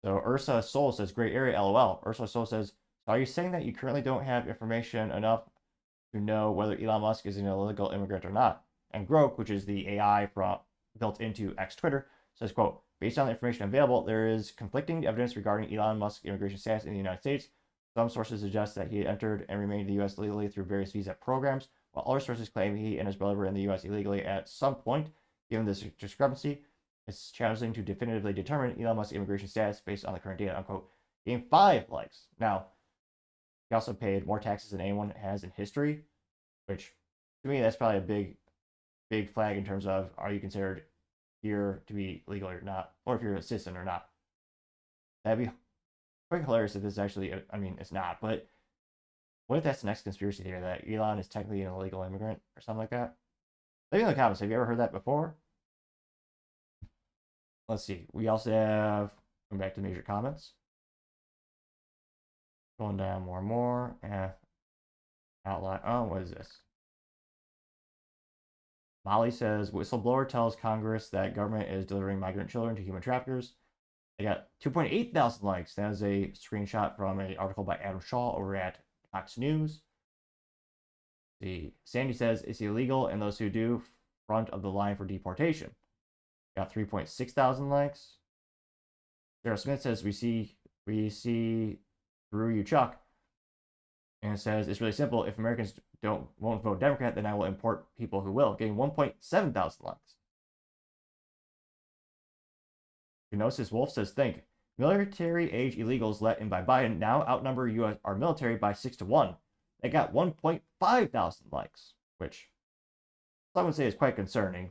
So Ursa Soul says, great area, LOL. Ursula Soul says, so are you saying that you currently don't have information enough to know whether Elon Musk is an illegal immigrant or not? And Grok, which is the AI built into X Twitter, says, quote, based on the information available, there is conflicting evidence regarding Elon Musk's immigration status in the United States. Some sources suggest that he entered and remained in the U.S. legally through various visa programs, while other sources claim he and his brother were in the U.S. illegally at some point. Given this discrepancy, it's challenging to definitively determine Elon Musk's immigration status based on the current data, unquote. Gained 5 likes. Now, he also paid more taxes than anyone has in history, which, to me, that's probably a big flag in terms of, are you considered here to be legal or not, or if you're a citizen or not. That'd be quite hilarious if this actually, I mean, it's not, but what if that's the next conspiracy theory, that Elon is technically an illegal immigrant or something like that? Leave in the comments, have you ever heard that before? Let's see, we also have, going back to major comments. Going down more and more, outline, oh, what is this? Molly says, whistleblower tells Congress that government is delivering migrant children to human traffickers. They got 2.8 thousand likes. That is a screenshot from an article by Adam Shaw over at Fox News. Sandy says, it's illegal, and those who do, front of the line for deportation. Got 3.6 thousand likes. Sarah Smith says, we see through you, Chuck. And it says, it's really simple. If Americans won't vote Democrat, then I will import people who will, getting 1.7 thousand likes. Gnosis Wolf says, think. Military-age illegals let in by Biden now outnumber our military by 6-1. They got 1.5 thousand likes, which some would say is quite concerning.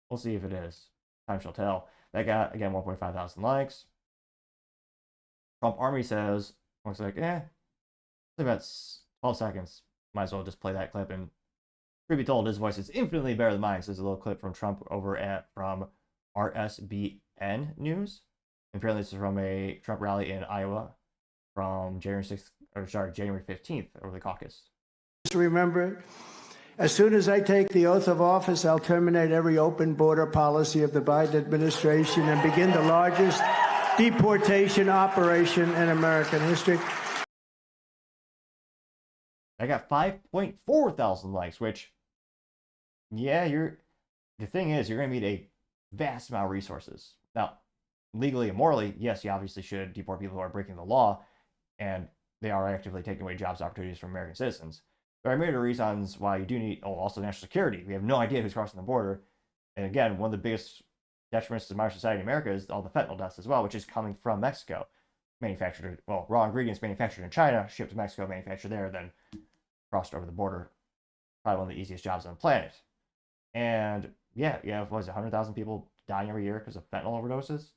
We'll see if it is. Time shall tell. That got, again, 1.5 thousand likes. Trump Army says, looks like, about 12 seconds. Might as well just play that clip. And truth be told, his voice is infinitely better than mine. So there's a little clip from Trump over from RSBN News. And apparently this is from a Trump rally in Iowa from January 15th over the caucus. Just remember, as soon as I take the oath of office, I'll terminate every open border policy of the Biden administration and begin the largest deportation operation in American history. I got 5.4 thousand likes, which, yeah, the thing is, you're going to need a vast amount of resources. Now, legally and morally, yes, you obviously should deport people who are breaking the law, and they are actively taking away jobs opportunities from American citizens. There are many reasons why you do need, also national security. We have no idea who's crossing the border. And again, one of the biggest detriments to modern society in America is all the fentanyl deaths as well, which is coming from Mexico. Raw ingredients manufactured in China, shipped to Mexico, manufactured there, then crossed over the border. Probably one of the easiest jobs on the planet. And yeah, what was it, 100,000 people dying every year because of fentanyl overdoses?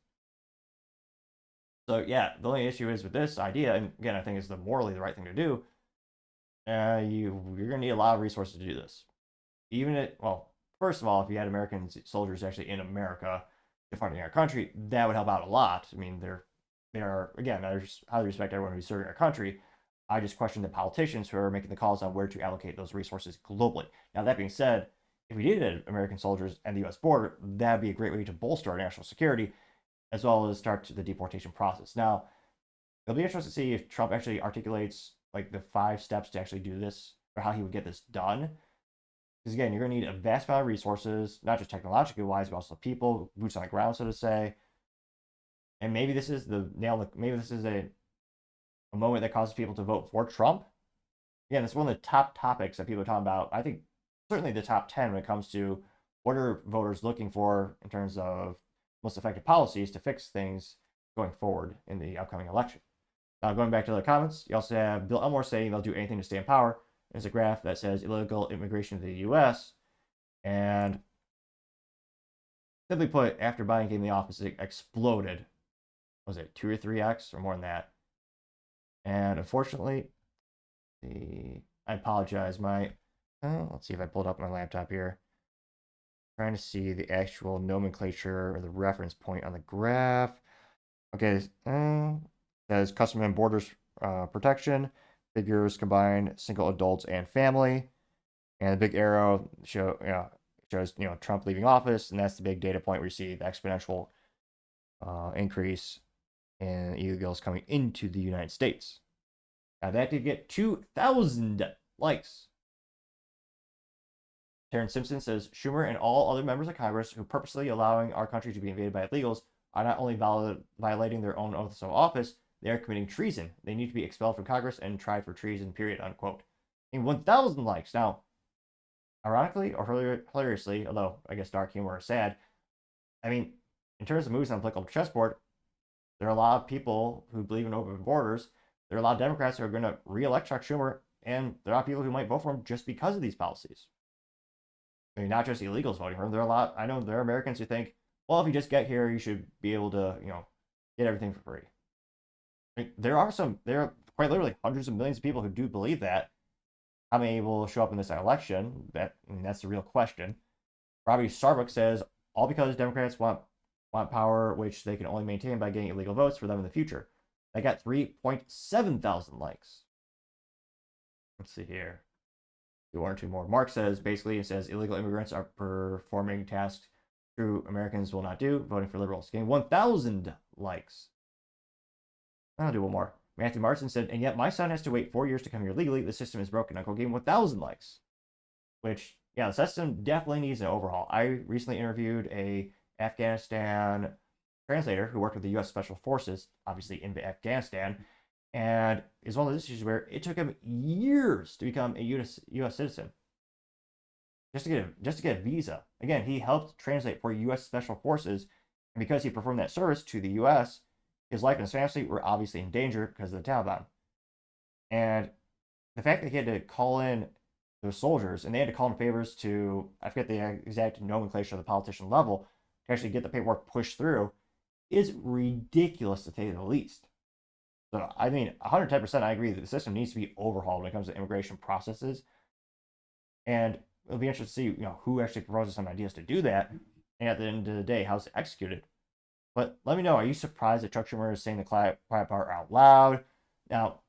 So yeah, the only issue is with this idea, and again, I think it's morally the right thing to do, you're going to need a lot of resources to do this. First of all, if you had American soldiers actually in America defending our country, that would help out a lot. I mean, I just highly respect everyone who's serving our country. I just question the politicians who are making the calls on where to allocate those resources globally. Now, that being said, if we needed American soldiers and the U.S. border, that'd be a great way to bolster our national security, as well as start the deportation process. Now, it'll be interesting to see if Trump actually articulates like the 5 steps to actually do this, or how he would get this done. Because again, you're going to need a vast amount of resources, not just technologically wise, but also people, boots on the ground, so to say. And maybe this is maybe this is a moment that causes people to vote for Trump. Again, it's one of the top topics that people are talking about. I think certainly the top 10 when it comes to what are voters looking for in terms of most effective policies to fix things going forward in the upcoming election. Now, going back to the comments, you also have Bill Elmore saying they'll do anything to stay in power. There's a graph that says illegal immigration to the U.S. And simply put, after Biden came in the office, it exploded. Was it 2 or 3x or more than that? And unfortunately, I apologize. Let's see if I pulled up my laptop here. Trying to see the actual nomenclature or the reference point on the graph. Okay, says Customs and Borders Protection, figures combine single adults and family, and the big arrow shows, Trump leaving office, and that's the big data point where you see the exponential increase in illegals coming into the United States. Now that did get 2,000 likes. Terrence Simpson says Schumer and all other members of Congress who purposely allowing our country to be invaded by illegals are not only violating their own oaths of office, they are committing treason. They need to be expelled from Congress and tried for treason, period, unquote. And 1,000 likes. Now, ironically or hilariously, although I guess dark humor is sad, I mean, in terms of moves on the political chessboard, there are a lot of people who believe in open borders. There are a lot of Democrats who are going to re-elect Chuck Schumer, and there are people who might vote for him just because of these policies. I mean, not just illegals voting for him. I know there are Americans who think, well, if you just get here, you should be able to, get everything for free. Like, there are quite literally hundreds of millions of people who do believe that. How many will show up in this election? That's the real question. Robbie Starbuck says, all because Democrats want power, which they can only maintain by getting illegal votes for them in the future. They got 3.7 thousand likes. Let's see here. Do one or two more. Mark says, basically, it says illegal immigrants are performing tasks true Americans will not do, voting for liberals. Getting 1,000 likes. I'll do one more. Matthew Marston said, and yet my son has to wait 4 years to come here legally. The system is broken. Uncle getting 1,000 likes. Which, yeah, the system definitely needs an overhaul. I recently interviewed a Afghanistan translator who worked with the U.S. Special Forces, obviously in Afghanistan, and is one of those issues where it took him years to become a U.S. citizen. Just to get a visa. Again, he helped translate for U.S. Special Forces, and because he performed that service to the U.S., his life and his family were obviously in danger because of the Taliban. And the fact that he had to call in those soldiers, and they had to call in favors to, I forget the exact nomenclature of the politician level, to actually get the paperwork pushed through, is ridiculous to say the least. So, I mean, 110% I agree that the system needs to be overhauled when it comes to immigration processes. And it'll be interesting to see, who actually proposes some ideas to do that, and at the end of the day, how it's executed. But let me know, are you surprised that Chuck Schumer is saying the quiet part out loud? Now,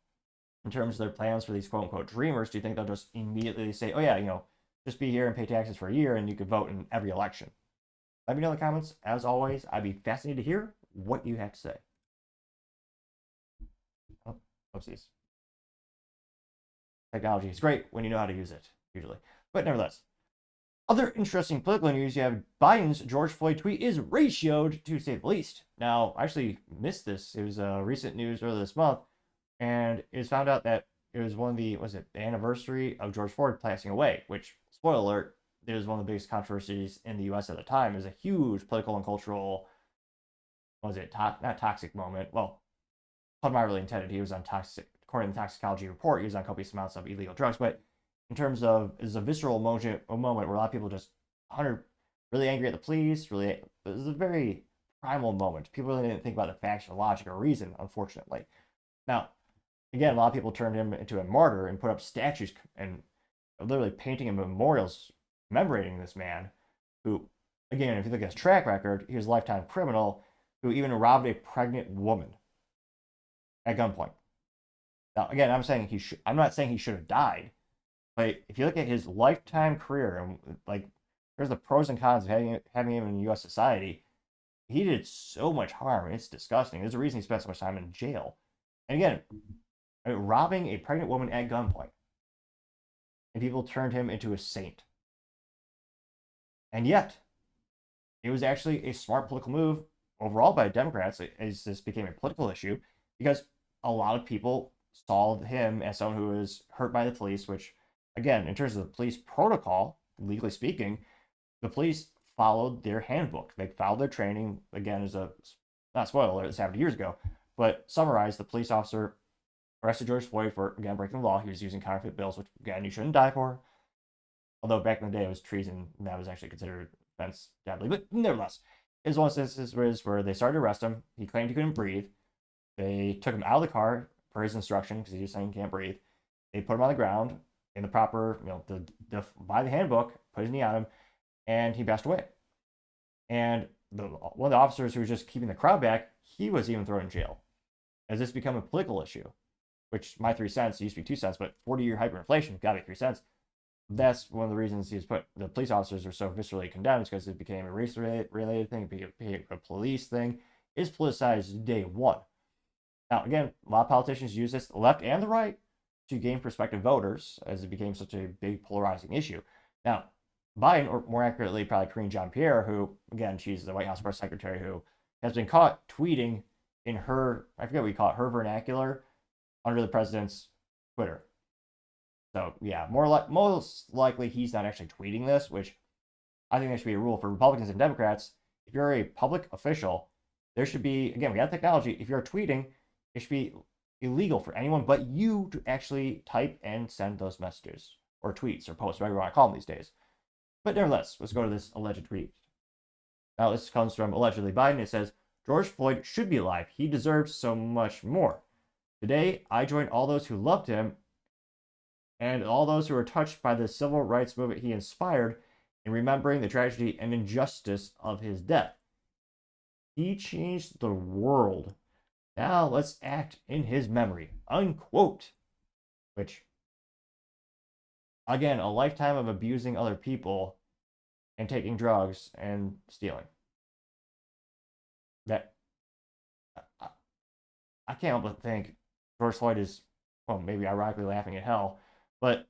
in terms of their plans for these quote-unquote dreamers, do you think they'll just immediately say, oh yeah, just be here and pay taxes for a year and you could vote in every election? Let me know in the comments. As always, I'd be fascinated to hear what you have to say. Oh, oopsies. Technology is great when you know how to use it, usually. But nevertheless. Other interesting political news, you have Biden's George Floyd tweet is ratioed, to say the least. Now, I actually missed this. It was recent news earlier this month, and it was found out that it was the anniversary of George Floyd passing away, which, spoiler alert, it was one of the biggest controversies in the U.S. at the time. It was a huge political and cultural, not toxic moment. Well, pun not really intended. He was on according to the toxicology report, he was on copious amounts of illegal drugs, but in terms of, it's a visceral moment where a lot of people just really angry at the police. It was a very primal moment. People really didn't think about the facts or logic or reason, unfortunately. Now, again, a lot of people turned him into a martyr and put up statues and literally painting him memorials commemorating this man who, again, if you look at his track record, he was a lifetime criminal who even robbed a pregnant woman at gunpoint. Now, again, I'm not saying he should have died. But if you look at his lifetime career, and there's the pros and cons of having him in U.S. society, he did so much harm. It's disgusting. There's a reason he spent so much time in jail. And again, robbing a pregnant woman at gunpoint, and people turned him into a saint. And yet, it was actually a smart political move overall by Democrats as this became a political issue, because a lot of people saw him as someone who was hurt by the police, which, again, in terms of the police protocol, legally speaking, the police followed their handbook. They followed their training. Again, as not spoiler alert, this happened years ago, but summarize, the police officer arrested George Floyd for, again, breaking the law. He was using counterfeit bills, which, again, you shouldn't die for. Although back in the day it was treason, and that was actually considered offense deadly. But nevertheless, his one instance was where they started to arrest him. He claimed he couldn't breathe. They took him out of the car per his instruction because he was saying he can't breathe. They put him on the ground in the proper, by the handbook, put his knee on him, and he passed away. And one of the officers who was just keeping the crowd back, he was even thrown in jail. Has this become a political issue? Which, my 3 cents, used to be 2 cents, but 40-year hyperinflation, got to be 3 cents. That's one of the reasons the police officers were so viscerally condemned, because it became a race-related thing, it became a police thing. It's politicized day one. Now, again, a lot of politicians use this, the left and the right, to gain prospective voters, as it became such a big polarizing issue. Now, Biden, or more accurately, probably Karine Jean-Pierre, who, again, she's the White House press secretary, who has been caught tweeting in her, I forget what we call it, her vernacular, under the president's Twitter. So, yeah, most likely he's not actually tweeting this, which I think there should be a rule for Republicans and Democrats. If you're a public official, there should be, again, we have technology. If you're tweeting, it should be illegal for anyone but you to actually type and send those messages, or tweets, or posts, whatever you want to call them these days. But nevertheless, let's go to this alleged tweet. Now, this comes from allegedly Biden. It says, George Floyd should be alive. He deserves so much more. Today, I join all those who loved him and all those who were touched by the civil rights movement he inspired in remembering the tragedy and injustice of his death. He changed the world. Now let's act in his memory. Unquote. Which, again, a lifetime of abusing other people and taking drugs and stealing. That, I can't help but think George Floyd is, well, maybe ironically laughing at hell, but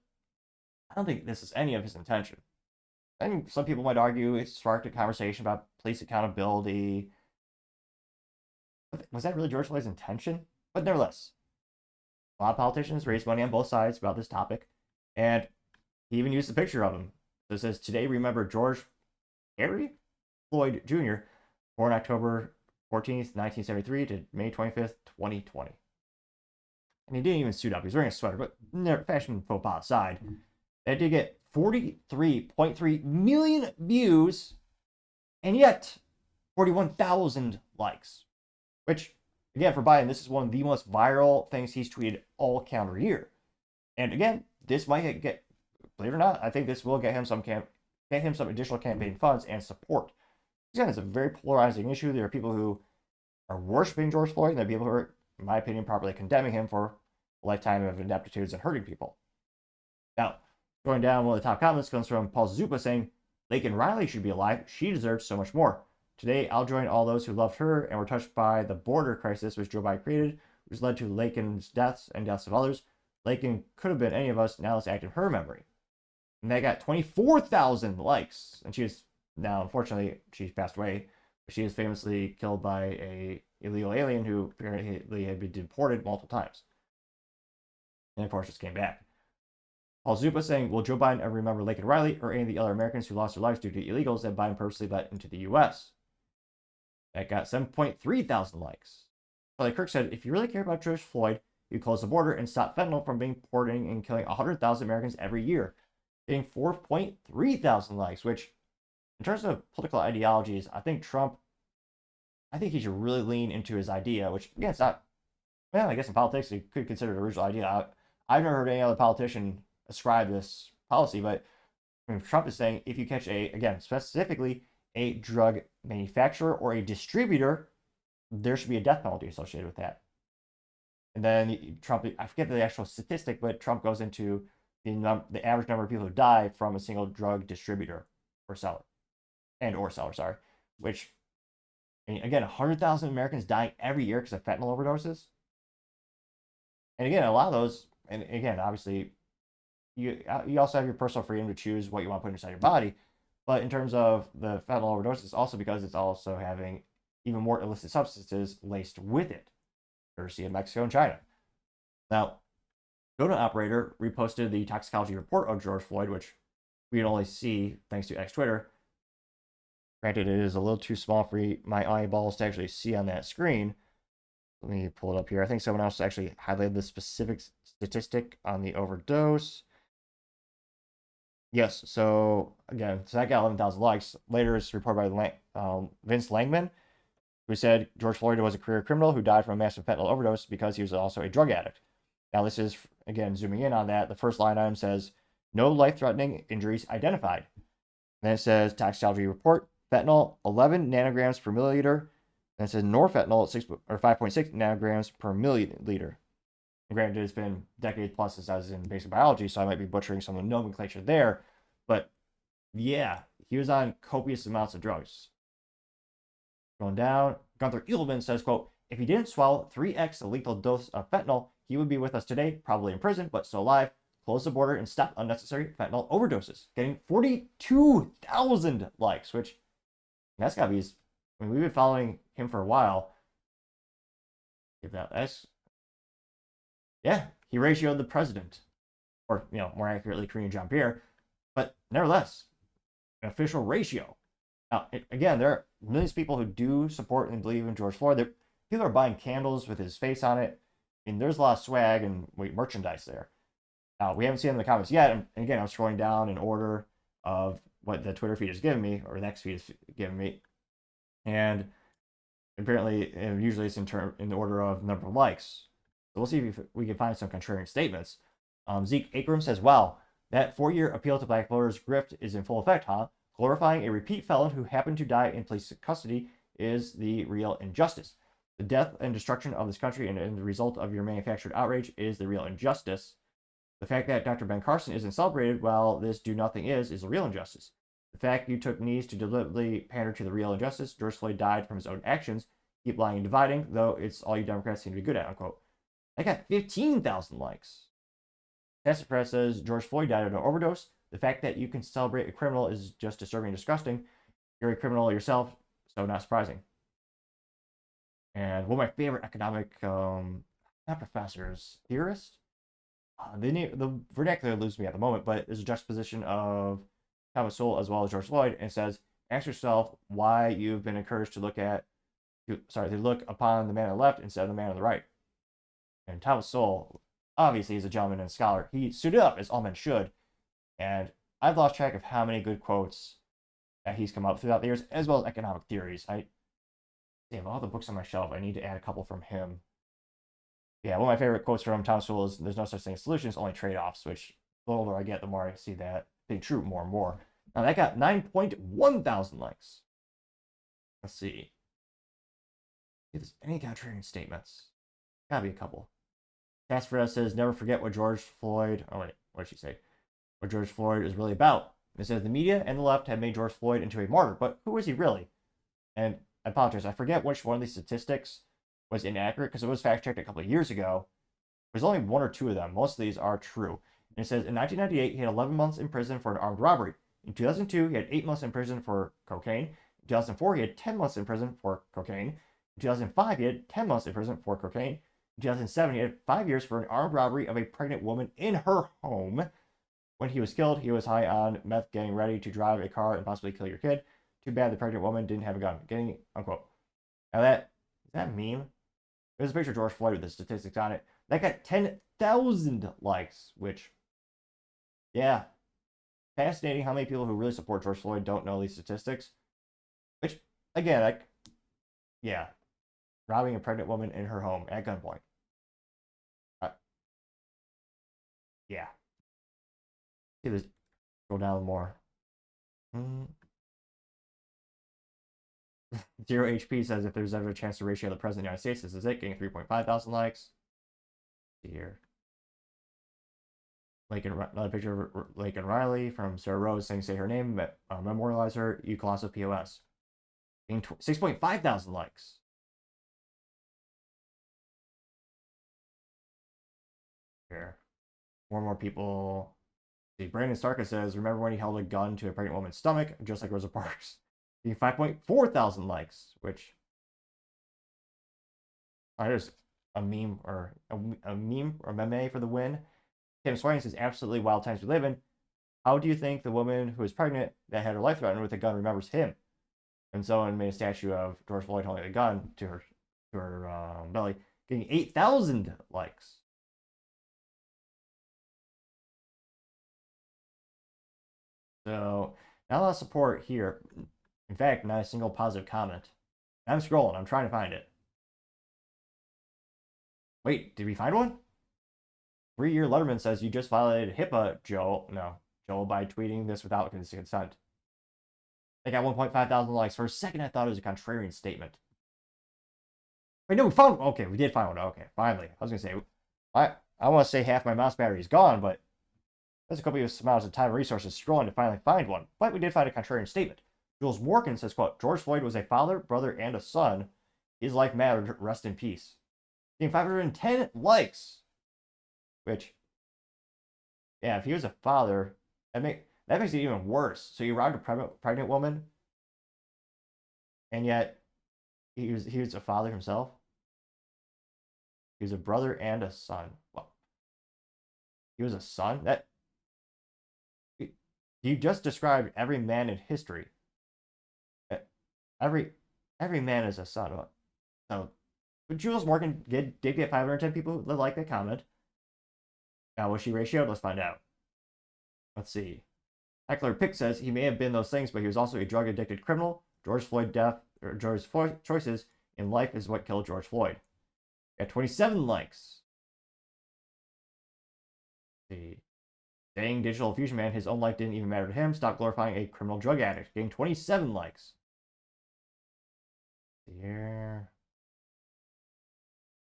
I don't think this is any of his intention. I think some people might argue it sparked a conversation about police accountability. Was that really George Floyd's intention? But nevertheless, a lot of politicians raised money on both sides about this topic, and he even used a picture of him. So it says, today remember George Harry Floyd Jr., born October 14th, 1973 to May 25th, 2020. And he didn't even suit up. He was wearing a sweater, but fashion faux pas aside, that did get 43.3 million views and yet 41,000 likes. Which, again, for Biden, this is one of the most viral things he's tweeted all calendar year. And again, this might get, believe it or not, I think this will get him some additional campaign funds and support. Again, it's a very polarizing issue. There are people who are worshiping George Floyd, and there are people who are, in my opinion, properly condemning him for a lifetime of ineptitudes and hurting people. Now, going down, one of the top comments comes from Paul Zupa saying, Laken Riley should be alive. She deserves so much more. Today, I'll join all those who loved her and were touched by the border crisis which Joe Biden created, which led to Laken's deaths and deaths of others. Laken could have been any of us. Now let's act in her memory. And they got 24,000 likes. And she is now, unfortunately, she's passed away. But she was famously killed by a illegal alien who apparently had been deported multiple times. And of course, just came back. Paul Zupa saying, will Joe Biden ever remember Laken Riley or any of the other Americans who lost their lives due to illegals that Biden purposely let into the U.S.? That got 7.3 thousand likes. Charlie Kirk said, if you really care about George Floyd, you close the border and stop fentanyl from being importing and killing 100,000 Americans every year. Getting 4.3 thousand likes, which, in terms of political ideologies, I think he should really lean into his idea, which, again, it's not, well, I guess in politics, you could consider it an original idea. I've never heard any other politician ascribe this policy, but I mean, Trump is saying if you catch again, specifically a drug manufacturer or a distributor, there should be a death penalty associated with that. And then Trump, I forget the actual statistic, but Trump goes into the average number of people who die from a single drug distributor or seller, which, I mean, again, 100,000 Americans dying every year because of fentanyl overdoses. And again, a lot of those, and again, obviously, you also have your personal freedom to choose what you want to put inside your body. But in terms of the fentanyl overdoses, also because it's also having even more illicit substances laced with it, courtesy of Mexico and China. Now, Donut Operator reposted the toxicology report of George Floyd, which we can only see thanks to X Twitter. Granted, it is a little too small for my eyeballs to actually see on that screen. Let me pull it up here. I think someone else actually highlighted the specific statistic on the overdose. Yes, so again, so that got 11,000 likes. Later, it's reported by Vince Langman, who said George Floyd was a career criminal who died from a massive fentanyl overdose because he was also a drug addict. Now, this is, again, zooming in on that. The first line item says, no life-threatening injuries identified. And then it says, toxicology report, fentanyl, 11 nanograms per milliliter. And it says norfentanyl, 5.6 nanograms per milliliter. And granted, it's been decades plus since I was in basic biology, so I might be butchering some of the nomenclature there. But yeah, he was on copious amounts of drugs. Going down, Gunther Edelman says, quote, if he didn't swallow 3x the lethal dose of fentanyl, he would be with us today, probably in prison, but still alive. Close the border and stop unnecessary fentanyl overdoses. Getting 42,000 likes, which that's gotta be his. I mean, we've been following him for a while. Give that S. Yeah, he ratioed the president, or more accurately, Karine Jean-Pierre. But nevertheless, an official ratio. Now, again, there are millions of people who do support and believe in George Floyd. People are buying candles with his face on it. I mean, there's a lot of swag and merchandise there. Now, we haven't seen it in the comments yet. And again, I'm scrolling down in order of what the Twitter feed has given me, or the next feed has given me. And apparently, usually it's in the order of number of likes. So we'll see if we can find some contrarian statements. Zeke Akram says, wow, that 4-year appeal to black voters grift is in full effect, huh? Glorifying a repeat felon who happened to die in police custody is the real injustice. The death and destruction of this country and the result of your manufactured outrage is the real injustice. The fact that Dr. Ben Carson isn't celebrated while this do-nothing is the real injustice. The fact you took knees to deliberately pander to the real injustice. George Floyd died from his own actions. Keep lying and dividing, though it's all you Democrats seem to be good at, unquote. I got 15,000 likes. Tessa Press says, George Floyd died of an overdose. The fact that you can celebrate a criminal is just disturbing and disgusting. You're a criminal yourself, so not surprising. And one of my favorite economic, not professors, theorists? The vernacular eludes me at the moment, but there's a juxtaposition of Thomas Sowell as well as George Floyd, and says, ask yourself why you've been encouraged to look upon the man on the left instead of the man on the right. And Thomas Sowell, obviously, is a gentleman and a scholar. He stood up, as all men should, and I've lost track of how many good quotes that he's come up throughout the years, as well as economic theories. I have all the books on my shelf. I need to add a couple from him. Yeah, one of my favorite quotes from Thomas Sowell is, there's no such thing as solutions, only trade-offs, which the older I get, the more I see that being true more and more. Now, that got 9.1 thousand likes. Let's see. If there's any contrarian statements. Gotta be a couple. Task Force says, never forget what George Floyd... Oh, wait. What did she say? What George Floyd is really about. It says, the media and the left have made George Floyd into a martyr, but who is he really? And I apologize. I forget which one of these statistics was inaccurate, because it was fact-checked a couple of years ago. There's only 1 or 2 of them. Most of these are true. And it says, in 1998, he had 11 months in prison for an armed robbery. In 2002, he had 8 months in prison for cocaine. In 2004, he had 10 months in prison for cocaine. In 2005, he had 10 months in prison for cocaine. In 2007, he had 5 years for an armed robbery of a pregnant woman in her home. When he was killed, he was high on meth, getting ready to drive a car and possibly kill your kid. Too bad the pregnant woman didn't have a gun. Getting, unquote. Now is that a meme? There's a picture of George Floyd with the statistics on it. That got 10,000 likes, which, yeah. Fascinating how many people who really support George Floyd don't know these statistics. Which, again, yeah. Robbing a pregnant woman in her home at gunpoint. Yeah. See this. Go down more. Zero HP says, if there's ever a chance to ratio the president of the United States, this is it, getting 3.5 thousand likes. See here. Another picture of Lake and Riley from Sarah Rose saying, say her name, memorialize her, you colossal POS. Getting 6.5 thousand likes. Here. More and more people. See, Brandon Starka says, remember when he held a gun to a pregnant woman's stomach, just like Rosa Parks. 5.4 thousand likes, which there's a meme or a meme for the win. Tim Swain says, absolutely wild times we live in. How do you think the woman who was pregnant that had her life threatened with a gun remembers him? And someone made a statue of George Floyd holding a gun to her belly, getting 8,000 likes. So not a lot of support here. In fact, not a single positive comment. I'm scrolling. I'm trying to find it. Wait, did we find one? 3-year Letterman says you just violated HIPAA, Joel. No, Joel, by tweeting this without his consent. They got 1.5 thousand likes. For a second, I thought it was a contrarian statement. Wait, no, we found one. Okay, we did find one. Okay, finally. I was going to say, I want to say half my mouse battery is gone, but that's a couple of amounts of time and resources scrolling to finally find one. But we did find a contrarian statement. Jules Morgan says, quote, George Floyd was a father, brother, and a son. His life mattered. Rest in peace. Getting 510 likes. Which, yeah, if he was a father, that makes it even worse. So you robbed a pregnant woman, and yet he was a father himself. He was a brother and a son. Well, he was a son? You just described every man in history. Every man is a son. So, but Jules Morgan did get 510 people who like that comment. Now, was she ratioed? Let's find out. Let's see. Heckler Pick says he may have been those things, but he was also a drug-addicted criminal. George Floyd choices in life is what killed George Floyd. Got 27 likes. Let's see. Saying Digital Fusion Man, his own life didn't even matter to him. Stop glorifying a criminal drug addict. Getting 27 likes. Here.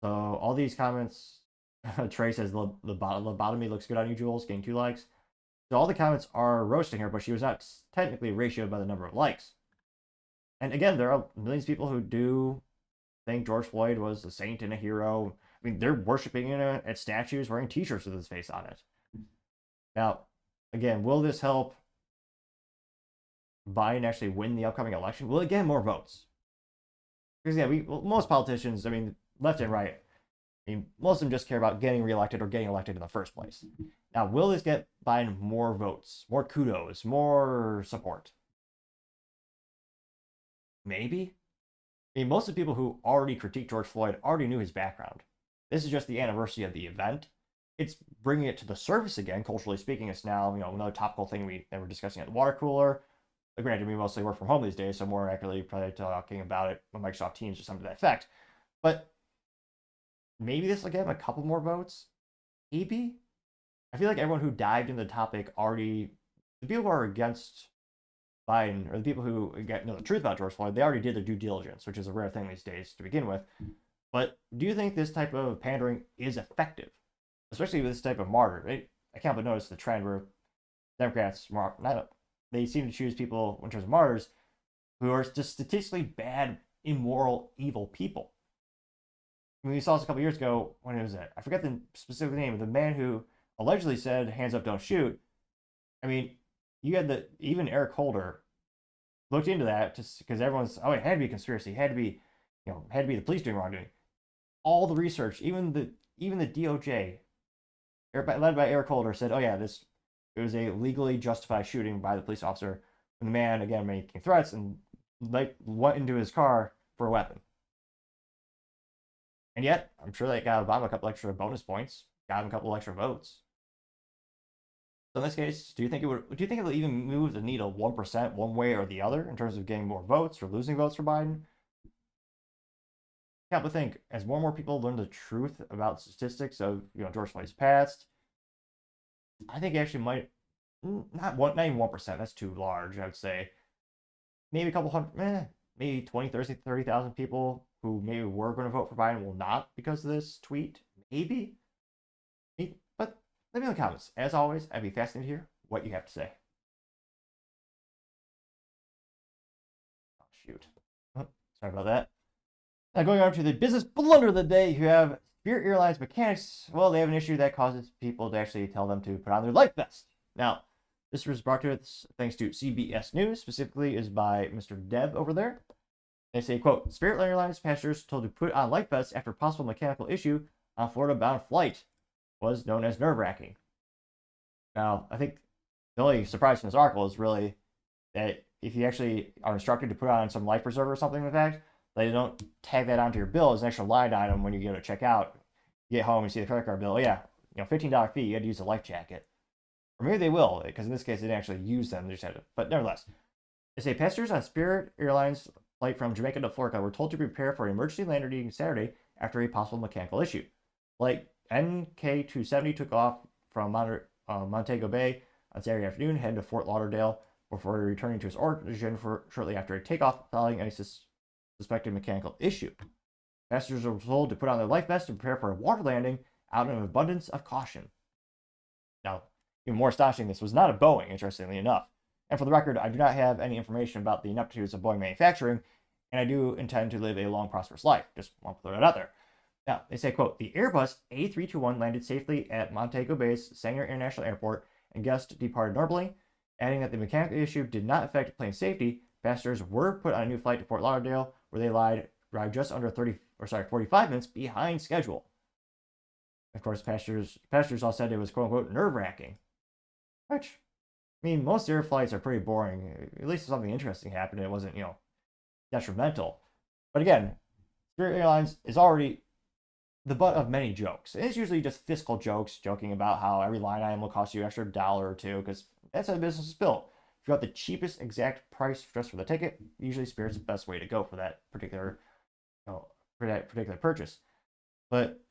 So all these comments, Trey says lobotomy looks good on you, Jules, getting 2 likes. So all the comments are roasting her, but she was not technically ratioed by the number of likes. And again, there are millions of people who do think George Floyd was a saint and a hero. I mean, they're worshiping him at statues, wearing t-shirts with his face on it. Now, again, will this help Biden actually win the upcoming election? Will it get more votes? Because yeah, most politicians, I mean, left and right, I mean, most of them just care about getting reelected or getting elected in the first place. Now, will this get Biden more votes, more kudos, more support? Maybe. I mean, most of the people who already critiqued George Floyd already knew his background. This is just the anniversary of the event. It's bringing it to the surface again, culturally speaking. It's now, another topical thing that we're discussing at the water cooler. Granted, we mostly work from home these days, so more accurately probably talking about it on Microsoft Teams or something to that effect. But maybe this will get him a couple more votes. Maybe. I feel like everyone who dived into the topic already, the people who are against Biden, or the people who know the truth about George Floyd, they already did their due diligence, which is a rare thing these days to begin with. But do you think this type of pandering is effective? Especially with this type of martyr. I can't but notice the trend where Democrats, they seem to choose people in terms of martyrs who are just statistically bad, immoral, evil people. I mean, we saw this a couple years ago when it was I forget the specific name of the man who allegedly said, hands up, don't shoot. I mean, you had even Eric Holder looked into that just because everyone's, it had to be a conspiracy, it had to be the police doing wrongdoing. All the research, even the DOJ, led by Eric Holder, said, it was a legally justified shooting by the police officer. And the man, again, making threats and went into his car for a weapon. And yet, I'm sure that got Obama a couple extra bonus points, got him a couple extra votes. So in this case, do you think it'll even move the needle 1% one way or the other in terms of getting more votes or losing votes for Biden? Yeah, but think as more and more people learn the truth about statistics of George Floyd's past, I think it actually might not even 1%. That's too large. I would say maybe a couple hundred, maybe 20, 30,000 people who maybe were going to vote for Biden will not because of this tweet. Maybe. But let me know in the comments. As always, I'd be fascinated to hear what you have to say. Oh, shoot. Sorry about that. Now going on to the business blunder of the day, you have Spirit Airlines mechanics. Well, they have an issue that causes people to actually tell them to put on their life vest. Now, this was brought to us thanks to CBS News, specifically is by Mr. Dev over there. They say, quote, Spirit Airlines passengers told to put on life vests after possible mechanical issue on Florida-bound flight was known as nerve-wracking. Now, I think the only surprise from this article is really that if you actually are instructed to put on some life preserver or something like that, they don't tag that onto your bill as an extra line item when you go to check out. You get home and see the credit card bill. $15 fee, you had to use a life jacket. Or maybe they will, because in this case, they didn't actually use them. They just had to. But nevertheless, they say passengers on Spirit Airlines flight from Jamaica to Florida were told to prepare for an emergency landing Saturday after a possible mechanical issue. Flight NK270 took off from Montego Bay on Saturday afternoon, headed to Fort Lauderdale before returning to its origin shortly after a takeoff following a suspected mechanical issue. Passengers were told to put on their life vests and prepare for a water landing out of an abundance of caution. Now, even more astonishing, this was not a Boeing, interestingly enough. And for the record, I do not have any information about the ineptitudes of Boeing manufacturing, and I do intend to live a long, prosperous life. Just want to throw that out there. Now, they say, quote, the Airbus A321 landed safely at Montego Bay's Sanger International Airport, and guests departed normally, adding that the mechanical issue did not affect plane safety. Passengers were put on a new flight to Fort Lauderdale, where they arrived just under 45 minutes behind schedule. Of course, passengers all said it was, quote unquote, nerve-wracking. Which, I mean, most air flights are pretty boring. At least something interesting happened and it wasn't, detrimental. But again, Spirit Airlines is already the butt of many jokes. And it's usually just fiscal jokes, joking about how every line item will cost you an extra $1 or $2, because that's how the business is built. If you want the cheapest exact price just for the ticket, usually Spirit's the best way to go for that particular, purchase. But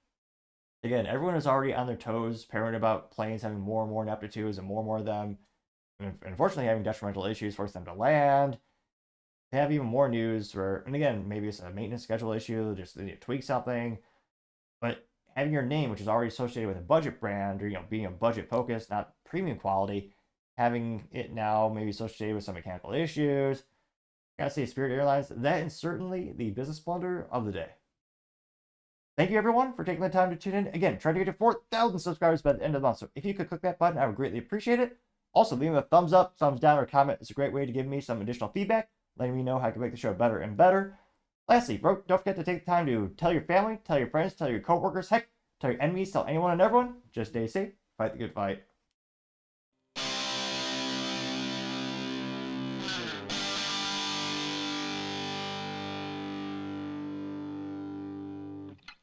again, everyone is already on their toes, paranoid about planes having more and more ineptitudes and more of them, and unfortunately having detrimental issues, force them to land. They have even more news where, and again, maybe it's a maintenance schedule issue, just they need to tweak something. But having your name, which is already associated with a budget brand, or being a budget focused, not premium quality, having it now maybe associated with some mechanical issues. I gotta say, Spirit Airlines, that is certainly the business blunder of the day. Thank you, everyone, for taking the time to tune in. Again, trying to get to 4,000 subscribers by the end of the month. So if you could click that button, I would greatly appreciate it. Also, leave me a thumbs up, thumbs down, or comment. It's a great way to give me some additional feedback, letting me know how I can make the show better and better. Lastly, don't forget to take the time to tell your family, tell your friends, tell your coworkers, heck, tell your enemies, tell anyone and everyone. Just stay safe, fight the good fight.